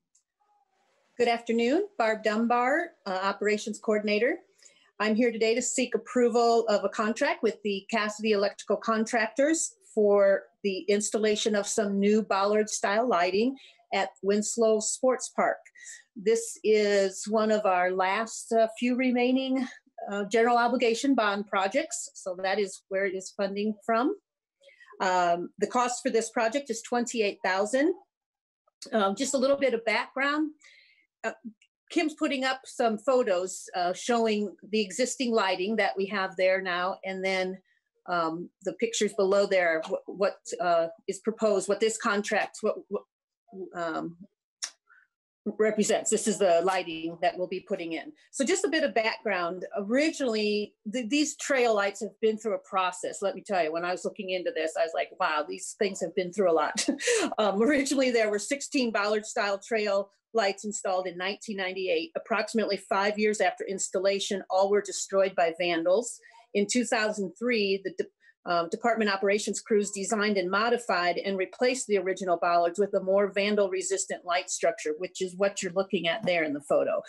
Good afternoon, Barb Dunbar, Operations Coordinator. I'm here today to seek approval of a contract with the Cassidy Electrical Contractors for the installation of some new bollard-style lighting at Winslow Sports Park. This is one of our last few remaining general obligation bond projects, so that is where it is funding from. The cost for this project is $28,000. Just a little bit of background. Kim's putting up some photos showing the existing lighting that we have there now, and then the pictures below there, what is proposed, what this contract, represents. This is the lighting that we'll be putting in. So just a bit of background. Originally, these trail lights have been through a process. Let me tell you, when I was looking into this, I was like, wow, these things have been through a lot. Originally, there were 16 Ballard-style trail lights installed in 1998. Approximately 5 years after installation, all were destroyed by vandals. In 2003, the Department operations crews designed and modified and replaced the original bollards with a more vandal-resistant light structure, which is what you're looking at there in the photo.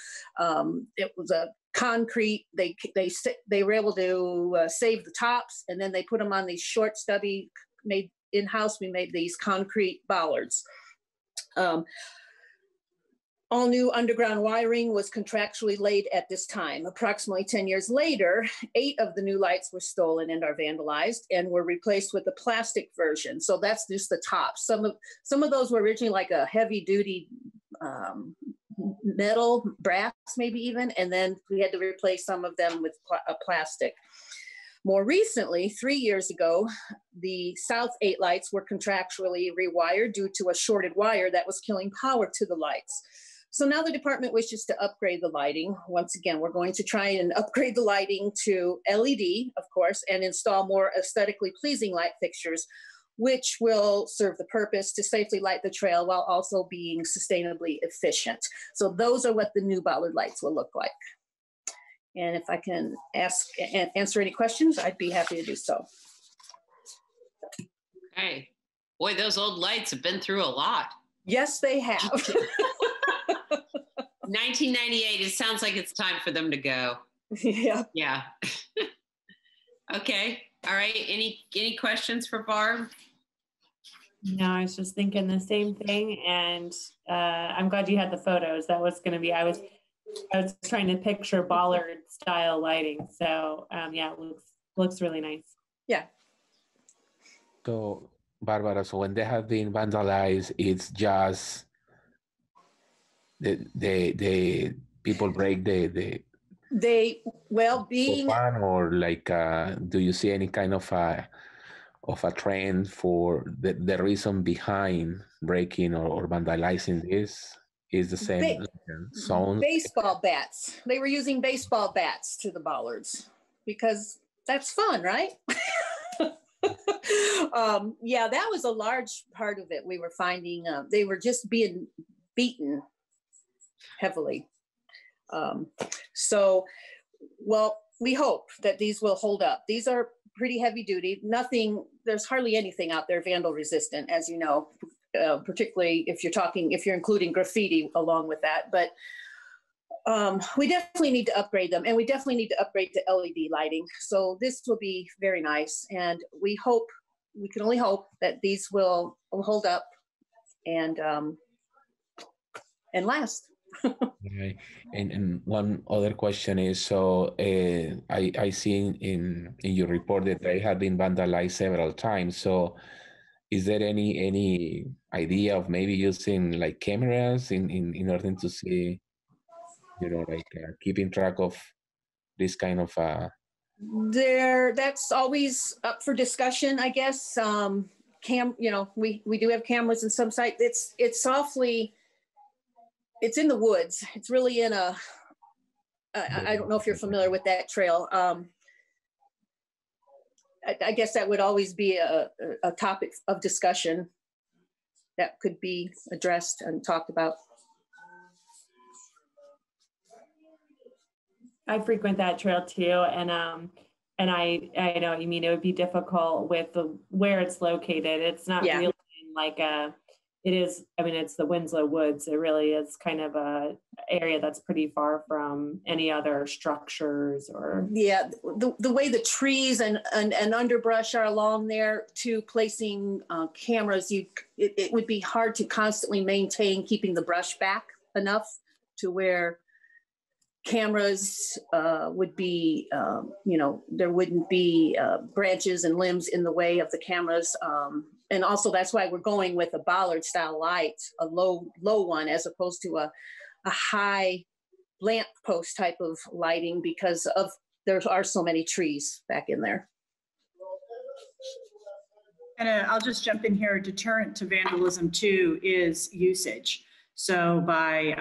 It was a concrete. They were able to save the tops, and then they put them on these short, stubby, made in-house. We made these concrete bollards. All new underground wiring was contractually laid at this time. Approximately 10 years later, 8 of the new lights were stolen and are vandalized and were replaced with the plastic version. So that's just the top. Some of those were originally like a heavy duty metal, brass maybe even, and then we had to replace some of them with plastic. More recently, 3 years ago, the South 8 lights were contractually rewired due to a shorted wire that was killing power to the lights. So now the department wishes to upgrade the lighting. Once again, we're going to try and upgrade the lighting to LED, of course, and install more aesthetically pleasing light fixtures, which will serve the purpose to safely light the trail while also being sustainably efficient. So those are what the new bollard lights will look like. And if I can answer any questions, I'd be happy to do so. Okay. Boy, those old lights have been through a lot. Yes, they have. 1998, it sounds like it's time for them to go. Yeah. Yeah. Okay. All right. Any questions for Barb? No, I was just thinking the same thing, and I'm glad you had the photos. That was going to be, I was trying to picture bollard style lighting. So yeah, it looks really nice. Yeah. So Barbara, so when they have been vandalized, it's just the people break the fan, or like do you see any kind of a trend for the reason behind breaking or vandalizing this? Is the same sound? Baseball bats. They were using baseball bats to the bollards because that's fun, right? Yeah, that was a large part of it. We were finding they were just being beaten heavily. So, well, we hope that these will hold up. These are pretty heavy duty. There's hardly anything out there vandal resistant, as you know, particularly if you're including graffiti along with that. But we definitely need to upgrade them, and we definitely need to upgrade to LED lighting. So this will be very nice, and we can only hope that these will hold up and last. Okay. And one other question is, so I seen in your report that they have been vandalized several times. So is there any idea of maybe using like cameras in order to see, like keeping track of this kind of that's always up for discussion, I guess. We do have cameras in some sites. It's in the woods. It's really in I don't know if you're familiar with that trail. I guess that would always be a topic of discussion that could be addressed and talked about. I frequent that trail too, and I know what you mean. It would be difficult with where it's located. It's not really like it is. I mean, it's the Winslow Woods. It really is kind of a area that's pretty far from any other structures or. Yeah, the way the trees and underbrush are along there, to placing cameras, it would be hard to constantly maintain keeping the brush back enough to where cameras would be, there wouldn't be branches and limbs in the way of the cameras. And also that's why we're going with a bollard style light, a low one, as opposed to a high lamp post type of lighting, because there are so many trees back in there. And I'll just jump in here. A deterrent to vandalism too is usage. So by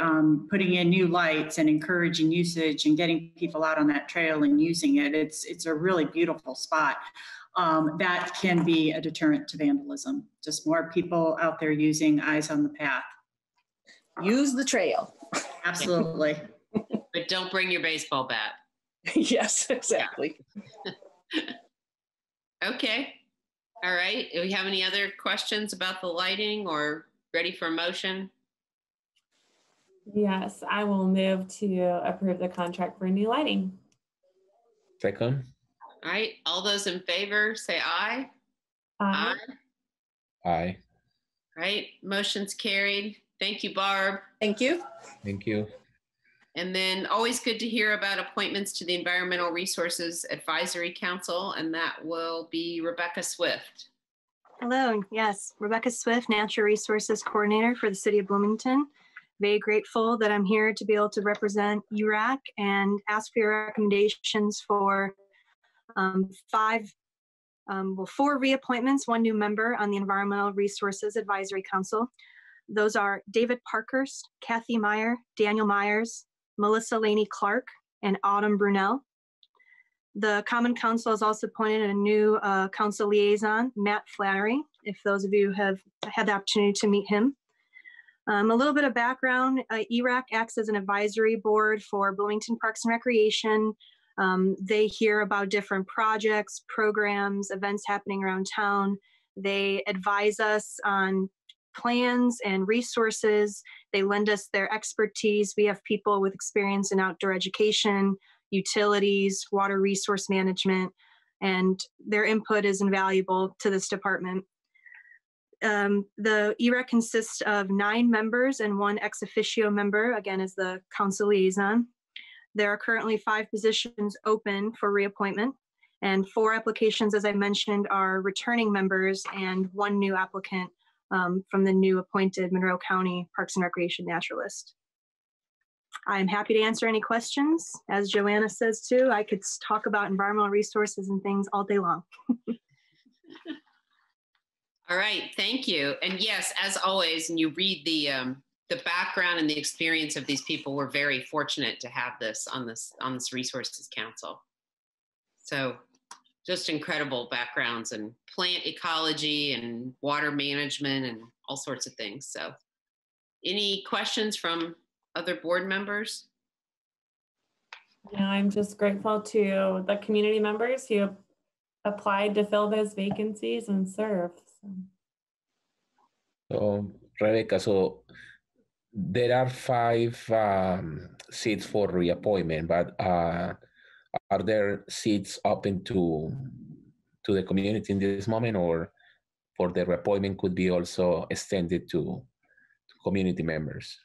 putting in new lights and encouraging usage and getting people out on that trail and using it, it's a really beautiful spot. That can be a deterrent to vandalism. Just more people out there using eyes on the path. Use the trail. Absolutely. But don't bring your baseball bat. Yes, exactly. Okay. All right. Do we have any other questions about the lighting or ready for a motion? Yes, I will move to approve the contract for new lighting. Second. All right. All those in favor say aye. Aye. Aye. All right. Motion's carried. Thank you, Barb. Thank you. Thank you. And then always good to hear about appointments to the Environmental Resources Advisory Council, and that will be Rebecca Swift. Hello, yes, Rebecca Swift, Natural Resources Coordinator for the City of Bloomington. Very grateful that I'm here to be able to represent URAC and ask for your recommendations for 4 reappointments, 1 new member on the Environmental Resources Advisory Council. Those are David Parkhurst, Kathy Meyer, Daniel Myers, Melissa Laney Clark, and Autumn Brunel. The Common Council has also appointed a new council liaison, Matt Flannery, if those of you have had the opportunity to meet him. A little bit of background, ERAC acts as an advisory board for Bloomington Parks and Recreation. They hear about different projects, programs, events happening around town. They advise us on plans and resources. They lend us their expertise. We have people with experience in outdoor education, utilities, water resource management, and their input is invaluable to this department. The ERAC consists of 9 members and 1 ex officio member, again, as the council liaison. There are currently 5 positions open for reappointment, and 4 applications, as I mentioned, are returning members and 1 new applicant from the new appointed Monroe County Parks and Recreation Naturalist. I'm happy to answer any questions. As Joanna says too, I could talk about environmental resources and things all day long. All right, thank you. And yes, as always, and you read the background and the experience of these people, we're very fortunate to have this on this Resources Council. So just incredible backgrounds in plant ecology and water management and all sorts of things. So any questions from other board members? Yeah, I'm just grateful to the community members who applied to fill those vacancies and serve. So, Rebecca, so there are 5 seats for reappointment, but are there seats open to the community in this moment, or for the reappointment could be also extended to community members?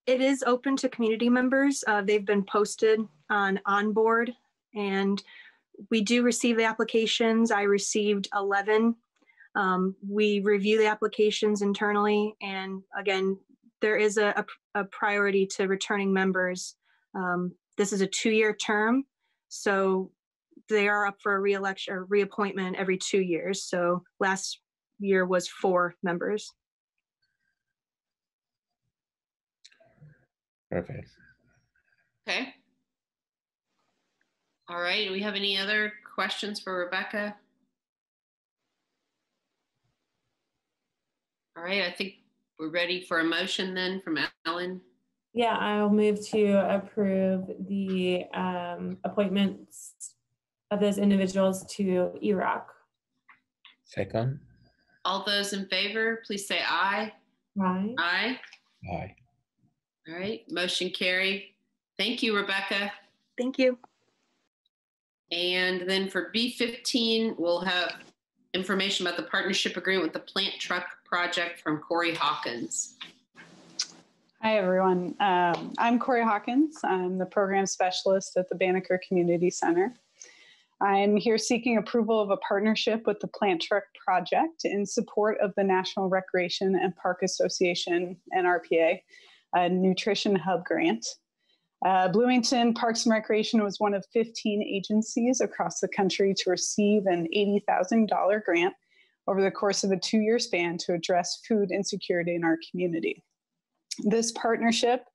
It is open to community members. They've been posted on Onboard, and we do receive the applications. I received 11. We review the applications internally, and again, there is a priority to returning members. This is a 2-year term, so they are up for a re-election or reappointment every 2 years. So last year was 4 members. Perfect. Okay. All right, do we have any other questions for Rebecca? All right, I think we're ready for a motion then from Ellen. Yeah, I'll move to approve the appointments of those individuals to ERAC. Second. All those in favor, please say aye. Aye. Aye. Aye. All right, motion carried. Thank you, Rebecca. Thank you. And then for B15, we'll have information about the partnership agreement with the plant truck project from Corey Hawkins. Hi, everyone. I'm Corey Hawkins. I'm the program specialist at the Banneker Community Center. I'm here seeking approval of a partnership with the Plant Truck Project in support of the National Recreation and Park Association, Nrpa, a Nutrition Hub grant. Bloomington Parks and Recreation was one of 15 agencies across the country to receive an $80,000 grant over the course of a 2-year span to address food insecurity in our community. This partnership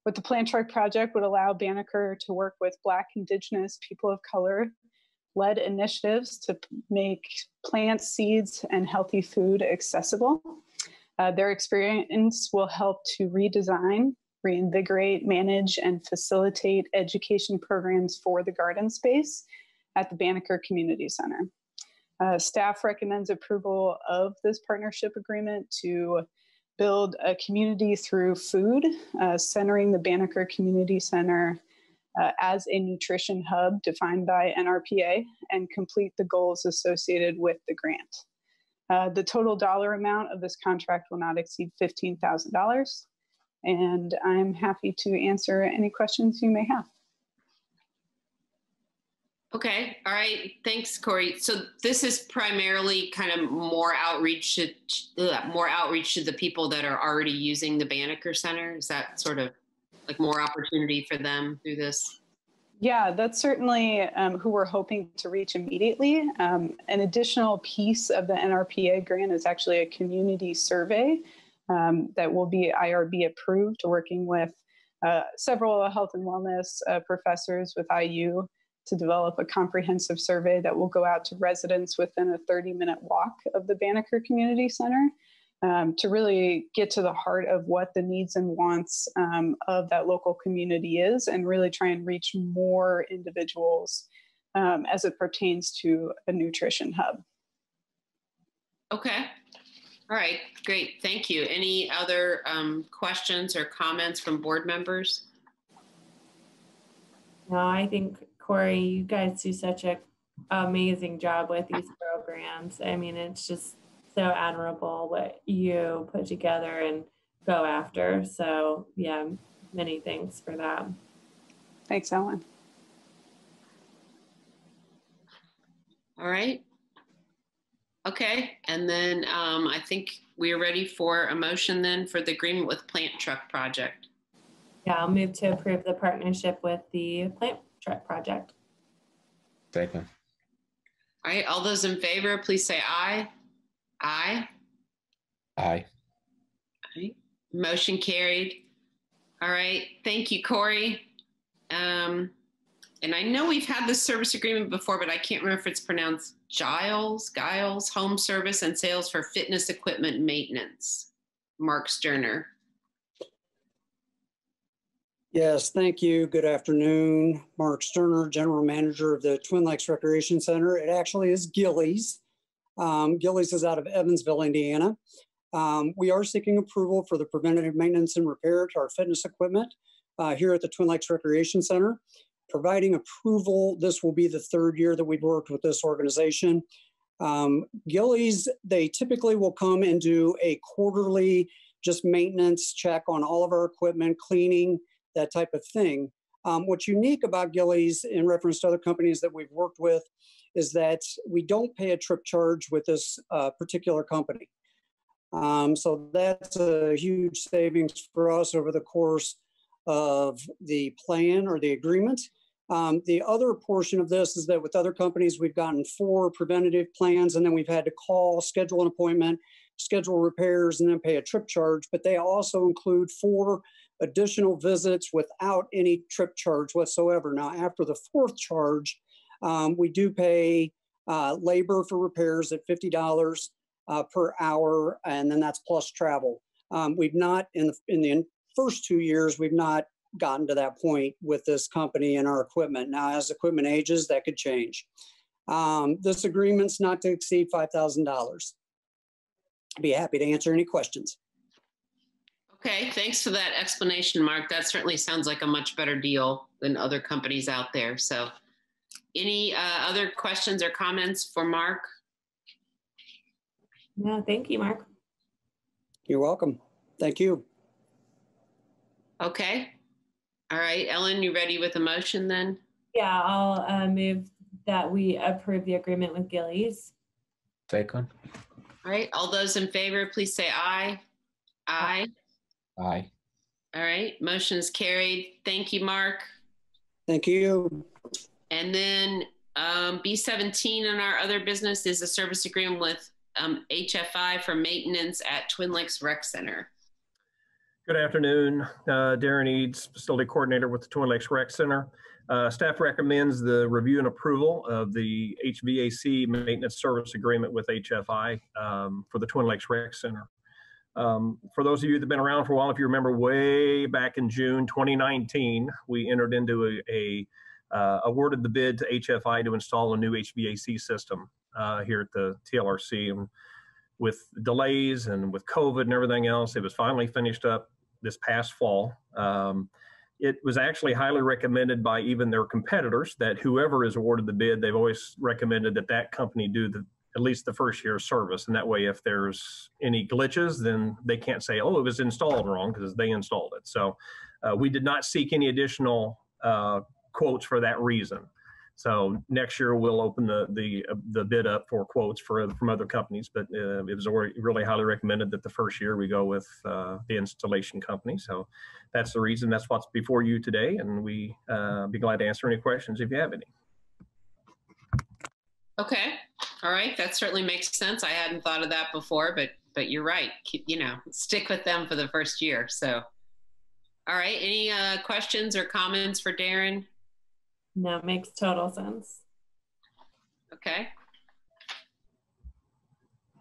with the Plant Truck Project would allow Banneker to work with Black, Indigenous, people of color led initiatives to make plants, seeds, and healthy food accessible. Their experience will help to redesign, reinvigorate, manage, and facilitate education programs for the garden space at the Banneker Community Center. Staff recommends approval of this partnership agreement to build a community through food, centering the Banneker Community Center as a nutrition hub defined by Nrpa, and complete the goals associated with the grant. The total dollar amount of this contract will not exceed $15,000, and I'm happy to answer any questions you may have. Okay, all right, thanks, Corey. So this is primarily kind of more outreach to the people that are already using the Banneker Center. Is that sort of like more opportunity for them through this? Yeah, that's certainly who we're hoping to reach immediately. An additional piece of the Nrpa grant is actually a community survey that will be IRB approved, working with several health and wellness professors with IU to develop a comprehensive survey that will go out to residents within a 30-minute walk of the Banneker Community Center to really get to the heart of what the needs and wants of that local community is, and really try and reach more individuals as it pertains to a nutrition hub. Okay. All right, great, thank you. Any other questions or comments from board members? No, I think, Corey, you guys do such an amazing job with these programs. I mean, it's just so admirable what you put together and go after. So yeah, many thanks for that. Thanks, Ellen. All right. Okay, and then I think we're ready for a motion then for the agreement with Plant Truck Project. Yeah, I'll move to approve the partnership with the Plant Truck Project. Second. All right, all those in favor, please say aye. Aye. Aye. All right. Motion carried. All right, thank you, Corey. And I know we've had this service agreement before, but I can't remember if it's pronounced Giles, Home Service and Sales for Fitness Equipment Maintenance. Mark Sterner. Yes, thank you. Good afternoon. Mark Sterner, General Manager of the Twin Lakes Recreation Center. It actually is Gillies. Gillies is out of Evansville, Indiana. We are seeking approval for the preventative maintenance and repair to our fitness equipment here at the Twin Lakes Recreation Center. Providing approval, this will be the third year that we've worked with this organization. Gillies, they typically will come and do a quarterly just maintenance check on all of our equipment, cleaning, that type of thing. What's unique about Gillies in reference to other companies that we've worked with is that we don't pay a trip charge with this particular company. So that's a huge savings for us over the course of the plan or the agreement. The other portion of this is that with other companies, we've gotten 4 preventative plans, and then we've had to call, schedule an appointment, schedule repairs, and then pay a trip charge. But they also include 4 additional visits without any trip charge whatsoever. Now, after the 4th charge, we do pay labor for repairs at $50 per hour, and then that's plus travel. We've not, in the first 2 years, we've not gotten to that point with this company and our equipment. Now, as equipment ages, that could change. This agreement's not to exceed $5,000. I'd be happy to answer any questions. Okay, thanks for that explanation, Mark. That certainly sounds like a much better deal than other companies out there. So any other questions or comments for Mark? No, thank you, Mark. You're welcome. Thank you. Okay. All right, Ellen, you ready with a motion then? Yeah, I'll move that we approve the agreement with Gillies. Second. All right, all those in favor, please say aye. Aye. Aye. All right, motion is carried. Thank you, Mark. Thank you. And then B17 on our other business is a service agreement with HFI for maintenance at Twin Lakes Rec Center. Good afternoon. Darren Eads, Facility Coordinator with the Twin Lakes Rec Center. Staff recommends the review and approval of the HVAC Maintenance Service Agreement with HFI for the Twin Lakes Rec Center. For those of you that have been around for a while, if you remember way back in June 2019, we entered into awarded the bid to HFI to install a new HVAC system here at the TLRC. And with delays and with COVID and everything else, it was finally finished up this past fall. It was actually highly recommended by even their competitors that whoever is awarded the bid, they've always recommended that that company do at least the first year of service. And that way, if there's any glitches, then they can't say, oh, it was installed wrong, because they installed it. So we did not seek any additional quotes for that reason. So next year we'll open the bid up for quotes from other companies, but it was really highly recommended that the first year we go with the installation company. So that's the reason. That's what's before you today, and we be glad to answer any questions if you have any. Okay, all right, that certainly makes sense. I hadn't thought of that before, but you're right. Stick with them for the first year. So, all right, any questions or comments for Darren? No, it makes total sense. Okay.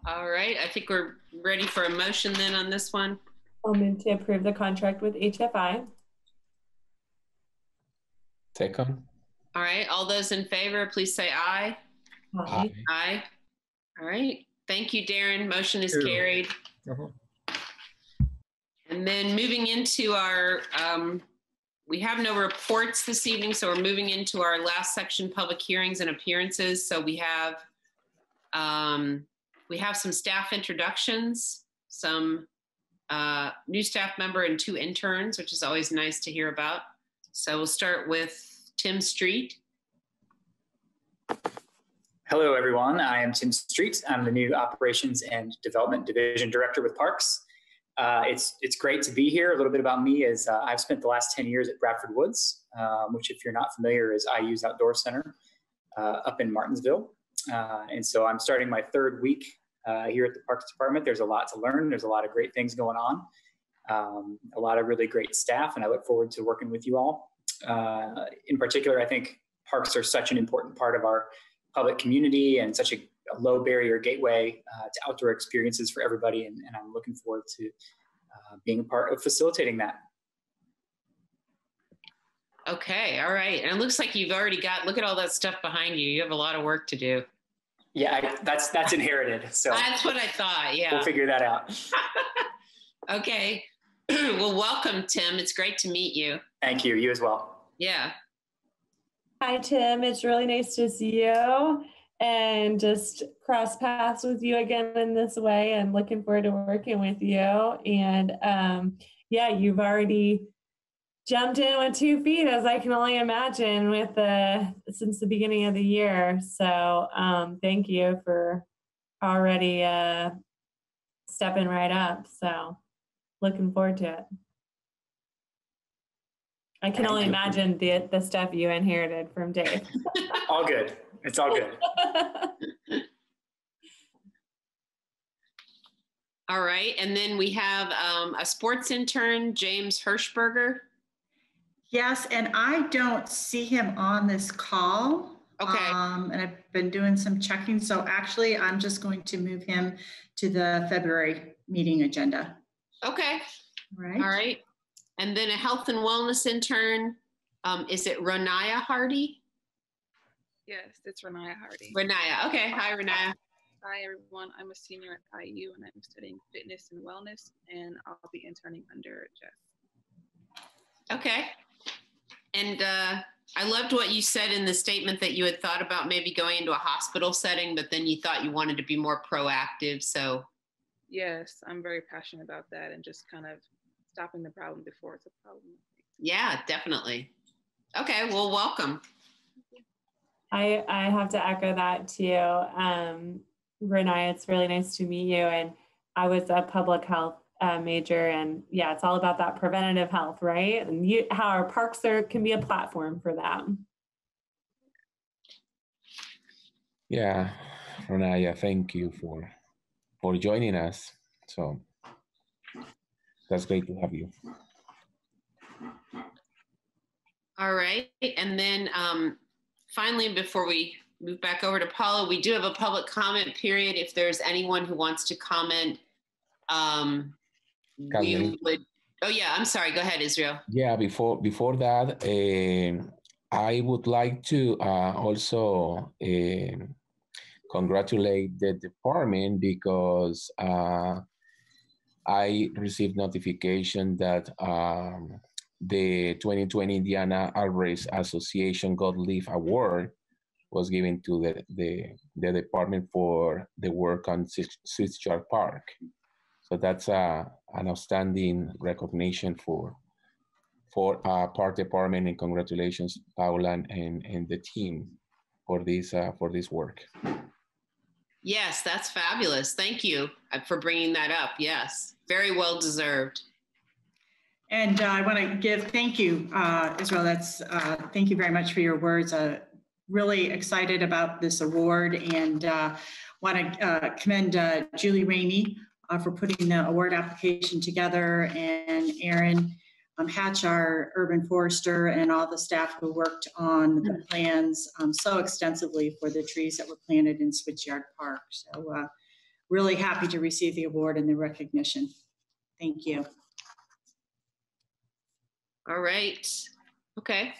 All right, I think we're ready for a motion then on this one. I'll move to approve the contract with HFI. Second. All right, all those in favor, please say aye. Aye. Aye. All right, thank you, Darren. Motion is carried. And then moving into our, we have no reports this evening, so we're moving into our last section, public hearings and appearances. So we have some staff introductions, some new staff member and 2 interns, which is always nice to hear about. So we'll start with Tim Street. Hello, everyone. I am Tim Street. I'm the new Operations and Development Division Director with Parks. It's great to be here. A little bit about me is I've spent the last 10 years at Bradford Woods, which, if you're not familiar, is IU's outdoor center up in Martinsville. And so I'm starting my 3rd week here at the Parks Department. There's a lot to learn. There's a lot of great things going on, a lot of really great staff, and I look forward to working with you all. In particular, I think parks are such an important part of our public community and such a low barrier gateway to outdoor experiences for everybody. And I'm looking forward to being a part of facilitating that. Okay, all right. And it looks like you've already look at all that stuff behind you. You have a lot of work to do. Yeah, that's inherited. So that's what I thought, yeah. We'll figure that out. Okay. Well, welcome, Tim. It's great to meet you. Thank you. You as well. Yeah. Hi, Tim. It's really nice to see you and just cross paths with you again in this way, and looking forward to working with you. And yeah, you've already jumped in with 2 feet, as I can only imagine, with since the beginning of the year. So thank you for already stepping right up. So looking forward to it. I can only imagine the stuff you inherited from Dave. All good. It's all good. All right. And then we have a sports intern, James Hershberger. Yes, and I don't see him on this call. Okay. And I've been doing some checking. So actually, I'm just going to move him to the February meeting agenda. Okay. Right. All right. And then a health and wellness intern, is it Renaya Hardy? Yes, it's Renaya Hardy. Renaya, okay. Hi, Renaya. Hi, everyone. I'm a senior at IU, and I'm studying fitness and wellness, and I'll be interning under Jeff. Okay. And I loved what you said in the statement that you had thought about maybe going into a hospital setting, but then you thought you wanted to be more proactive, so. Yes, I'm very passionate about that, and just kind of stopping the problem before it's a problem. Yeah, definitely. Okay, well, welcome. I have to echo that too. Renaya, it's really nice to meet you. And I was a public health major, and yeah, it's all about that preventative health, right? And how our parks can be a platform for that. Yeah, Renaya, thank you for joining us. So that's great to have you. All right. And then finally, before we move back over to Paula, we do have a public comment period. If there's anyone who wants to comment, we would, oh yeah, I'm sorry, go ahead, Israel. Yeah, before that, I would like to also congratulate the department because I received notification that the 2020 Indiana Arborist Association God Leaf Award was given to the department for the work on Swiss Yard Park. So that's an outstanding recognition for Park Department, and congratulations, Paula and the team for this work. Yes, that's fabulous. Thank you for bringing that up. Yes, very well deserved. And I want to give thank you, Israel. Thank you very much for your words. Really excited about this award, and want to commend Julie Ramey for putting the award application together, and Aaron Hatch, our urban forester, and all the staff who worked on the plans so extensively for the trees that were planted in Switchyard Park. So really happy to receive the award and the recognition. Thank you. All right. Okay.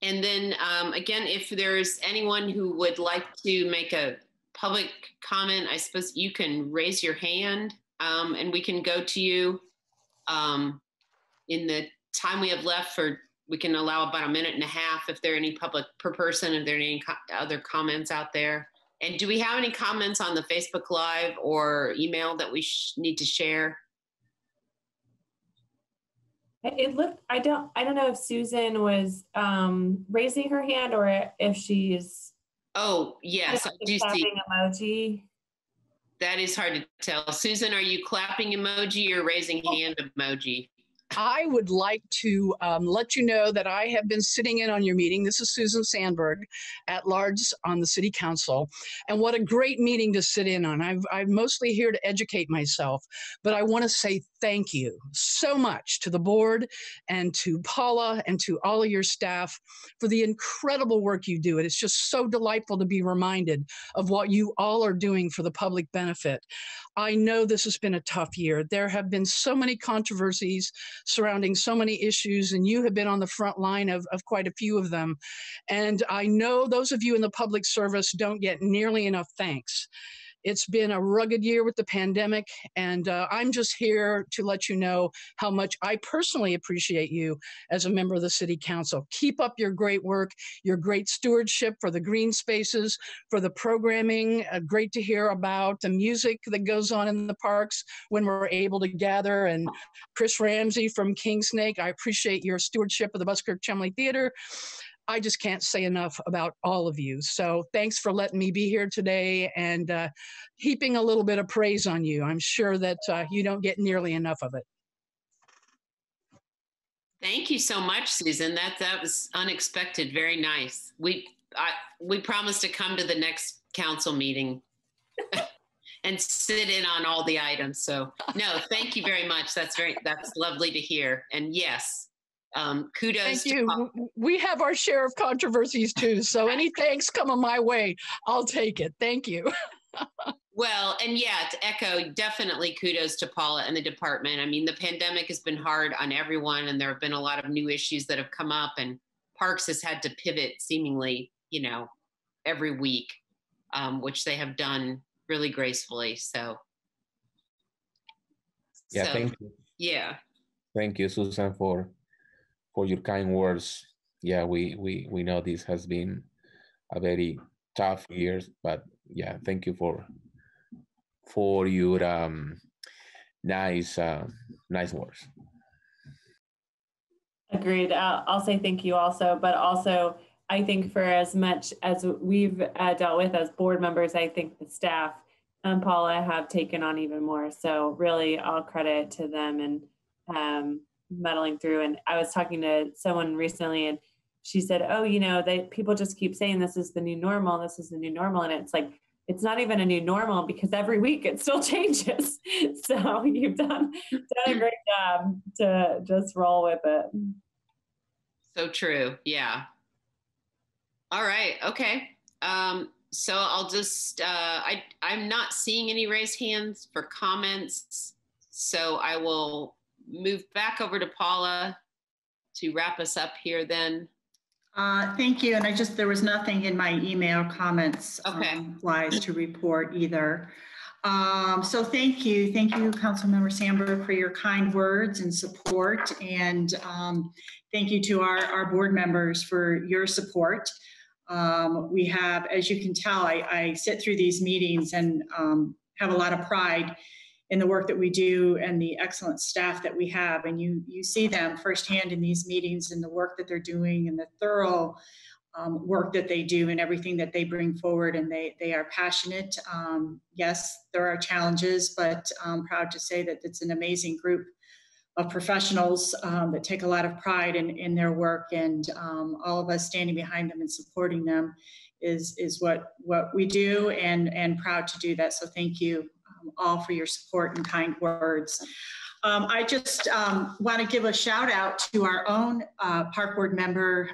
And then again, if there's anyone who would like to make a public comment, I suppose you can raise your hand and we can go to you. In the time we have left, we can allow about 1.5 minutes if there are any public per person, if there are any other comments out there. And do we have any comments on the Facebook Live or email that we need to share? It looked, I don't know if Susan was raising her hand or if she's. Oh, yes, I do see. Emoji. That is hard to tell. Susan, are you clapping emoji or raising hand emoji? I would like to let you know that I have been sitting in on your meeting. This is Susan Sandberg, at large on the City Council. And what a great meeting to sit in on. I'm mostly here to educate myself, but I want to say thank you so much to the board and to Paula and to all of your staff for the incredible work you do. It's just so delightful to be reminded of what you all are doing for the public benefit. I know this has been a tough year. There have been so many controversies surrounding so many issues, and you have been on the front line of quite a few of them. And I know those of you in the public service don't get nearly enough thanks. It's been a rugged year with the pandemic, and I'm just here to let you know how much I personally appreciate you as a member of the City Council. Keep up your great work, your great stewardship for the green spaces, for the programming. Great to hear about the music that goes on in the parks when we're able to gather. And Chris Ramsey from King Snake, I appreciate your stewardship of the Buskirk-Chumley Theater. I just can't say enough about all of you. So thanks for letting me be here today and heaping a little bit of praise on you. I'm sure that you don't get nearly enough of it. Thank you so much, Susan. That was unexpected. Very nice. We promise to come to the next council meeting and sit in on all the items. So no, thank you very much. That's lovely to hear. And yes, kudos. Thank you. We have our share of controversies too. So any thanks coming my way, I'll take it. Thank you. Well, and yeah, to echo, definitely kudos to Paula and the department. I mean, the pandemic has been hard on everyone, and there have been a lot of new issues that have come up, and Parks has had to pivot seemingly, every week, which they have done really gracefully. Thank you. Yeah. Thank you, Susan, for your kind words. Yeah, we know this has been a very tough year, but yeah, thank you for your nice words. Agreed. I'll say thank you also, but also I think for as much as we've dealt with as board members, I think the staff and Paula have taken on even more. So really all credit to them and muddling through. And I was talking to someone recently and she said, oh, people just keep saying this is the new normal. This is the new normal. And it's like, it's not even a new normal because every week it still changes. So you've done a great job to just roll with it. So true. Yeah. All right. Okay. So I'll just, I'm not seeing any raised hands for comments. So I will move back over to Paula to wrap us up here then. Thank you. And there was nothing in my email comments wise to report either. So thank you. Thank you, Councilmember Sandberg, for your kind words and support. And thank you to our board members for your support. We have, as you can tell, I sit through these meetings and have a lot of pride in the work that we do and the excellent staff that we have. And you see them firsthand in these meetings and the work that they're doing and the thorough work that they do and everything that they bring forward. And they are passionate. Yes, there are challenges, but I'm proud to say that it's an amazing group of professionals that take a lot of pride in their work, and all of us standing behind them and supporting them is what we do, and proud to do that. So thank you all for your support and kind words. I just want to give a shout out to our own park board member,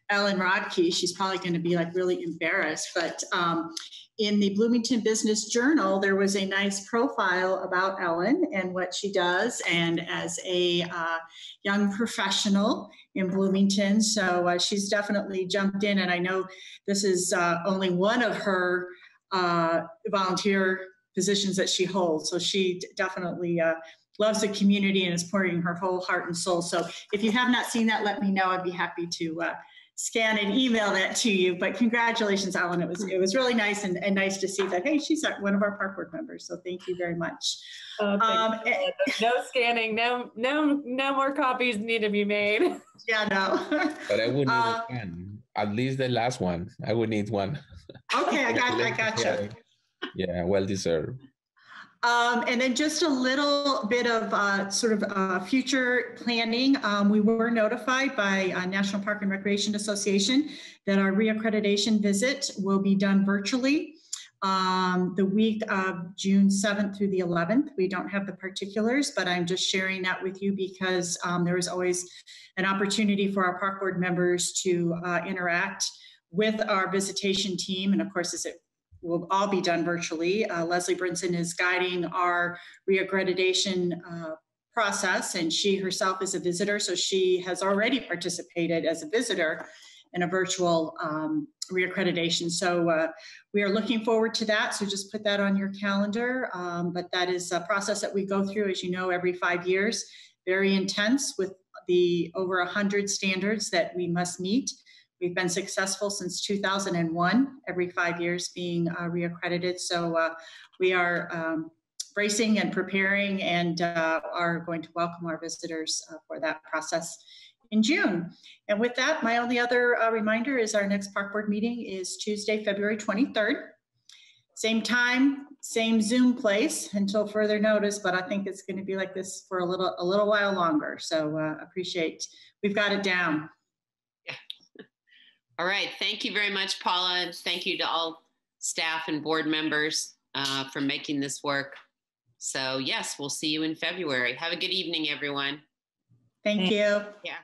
Ellen Rodke. She's probably going to be like really embarrassed, but in the Bloomington Business Journal, there was a nice profile about Ellen and what she does, and as a young professional in Bloomington. So she's definitely jumped in, and I know this is only one of her volunteer positions that she holds. So she definitely loves the community and is pouring her whole heart and soul. So if you have not seen that, let me know. I'd be happy to scan and email that to you. But congratulations, Ellen. It was really nice and nice to see that, hey, she's one of our park board members. So thank you very much. No scanning, no more copies need to be made. Yeah, no. But I would need one. At least the last one. I would need one. Okay, I got you. Yeah, well deserved. And then just a little bit of future planning. We were notified by National Park and Recreation Association that our reaccreditation visit will be done virtually the week of June 7th through the 11th. We don't have the particulars, but I'm just sharing that with you because there is always an opportunity for our park board members to interact with our visitation team. And of course, will all be done virtually. Leslie Brinson is guiding our reaccreditation process, and she herself is a visitor, so she has already participated as a visitor in a virtual reaccreditation. So we are looking forward to that, so just put that on your calendar. But that is a process that we go through, as you know, every 5 years, very intense with the over 100 standards that we must meet. We've been successful since 2001, every 5 years being reaccredited. So we are bracing and preparing and are going to welcome our visitors for that process in June. And with that, my only other reminder is our next park board meeting is Tuesday, February 23rd. Same time, same Zoom place until further notice, but I think it's going to be like this for a little while longer. So appreciate, we've got it down. All right. Thank you very much, Paula. And thank you to all staff and board members for making this work. So yes, we'll see you in February. Have a good evening, everyone. Thank you. Yeah.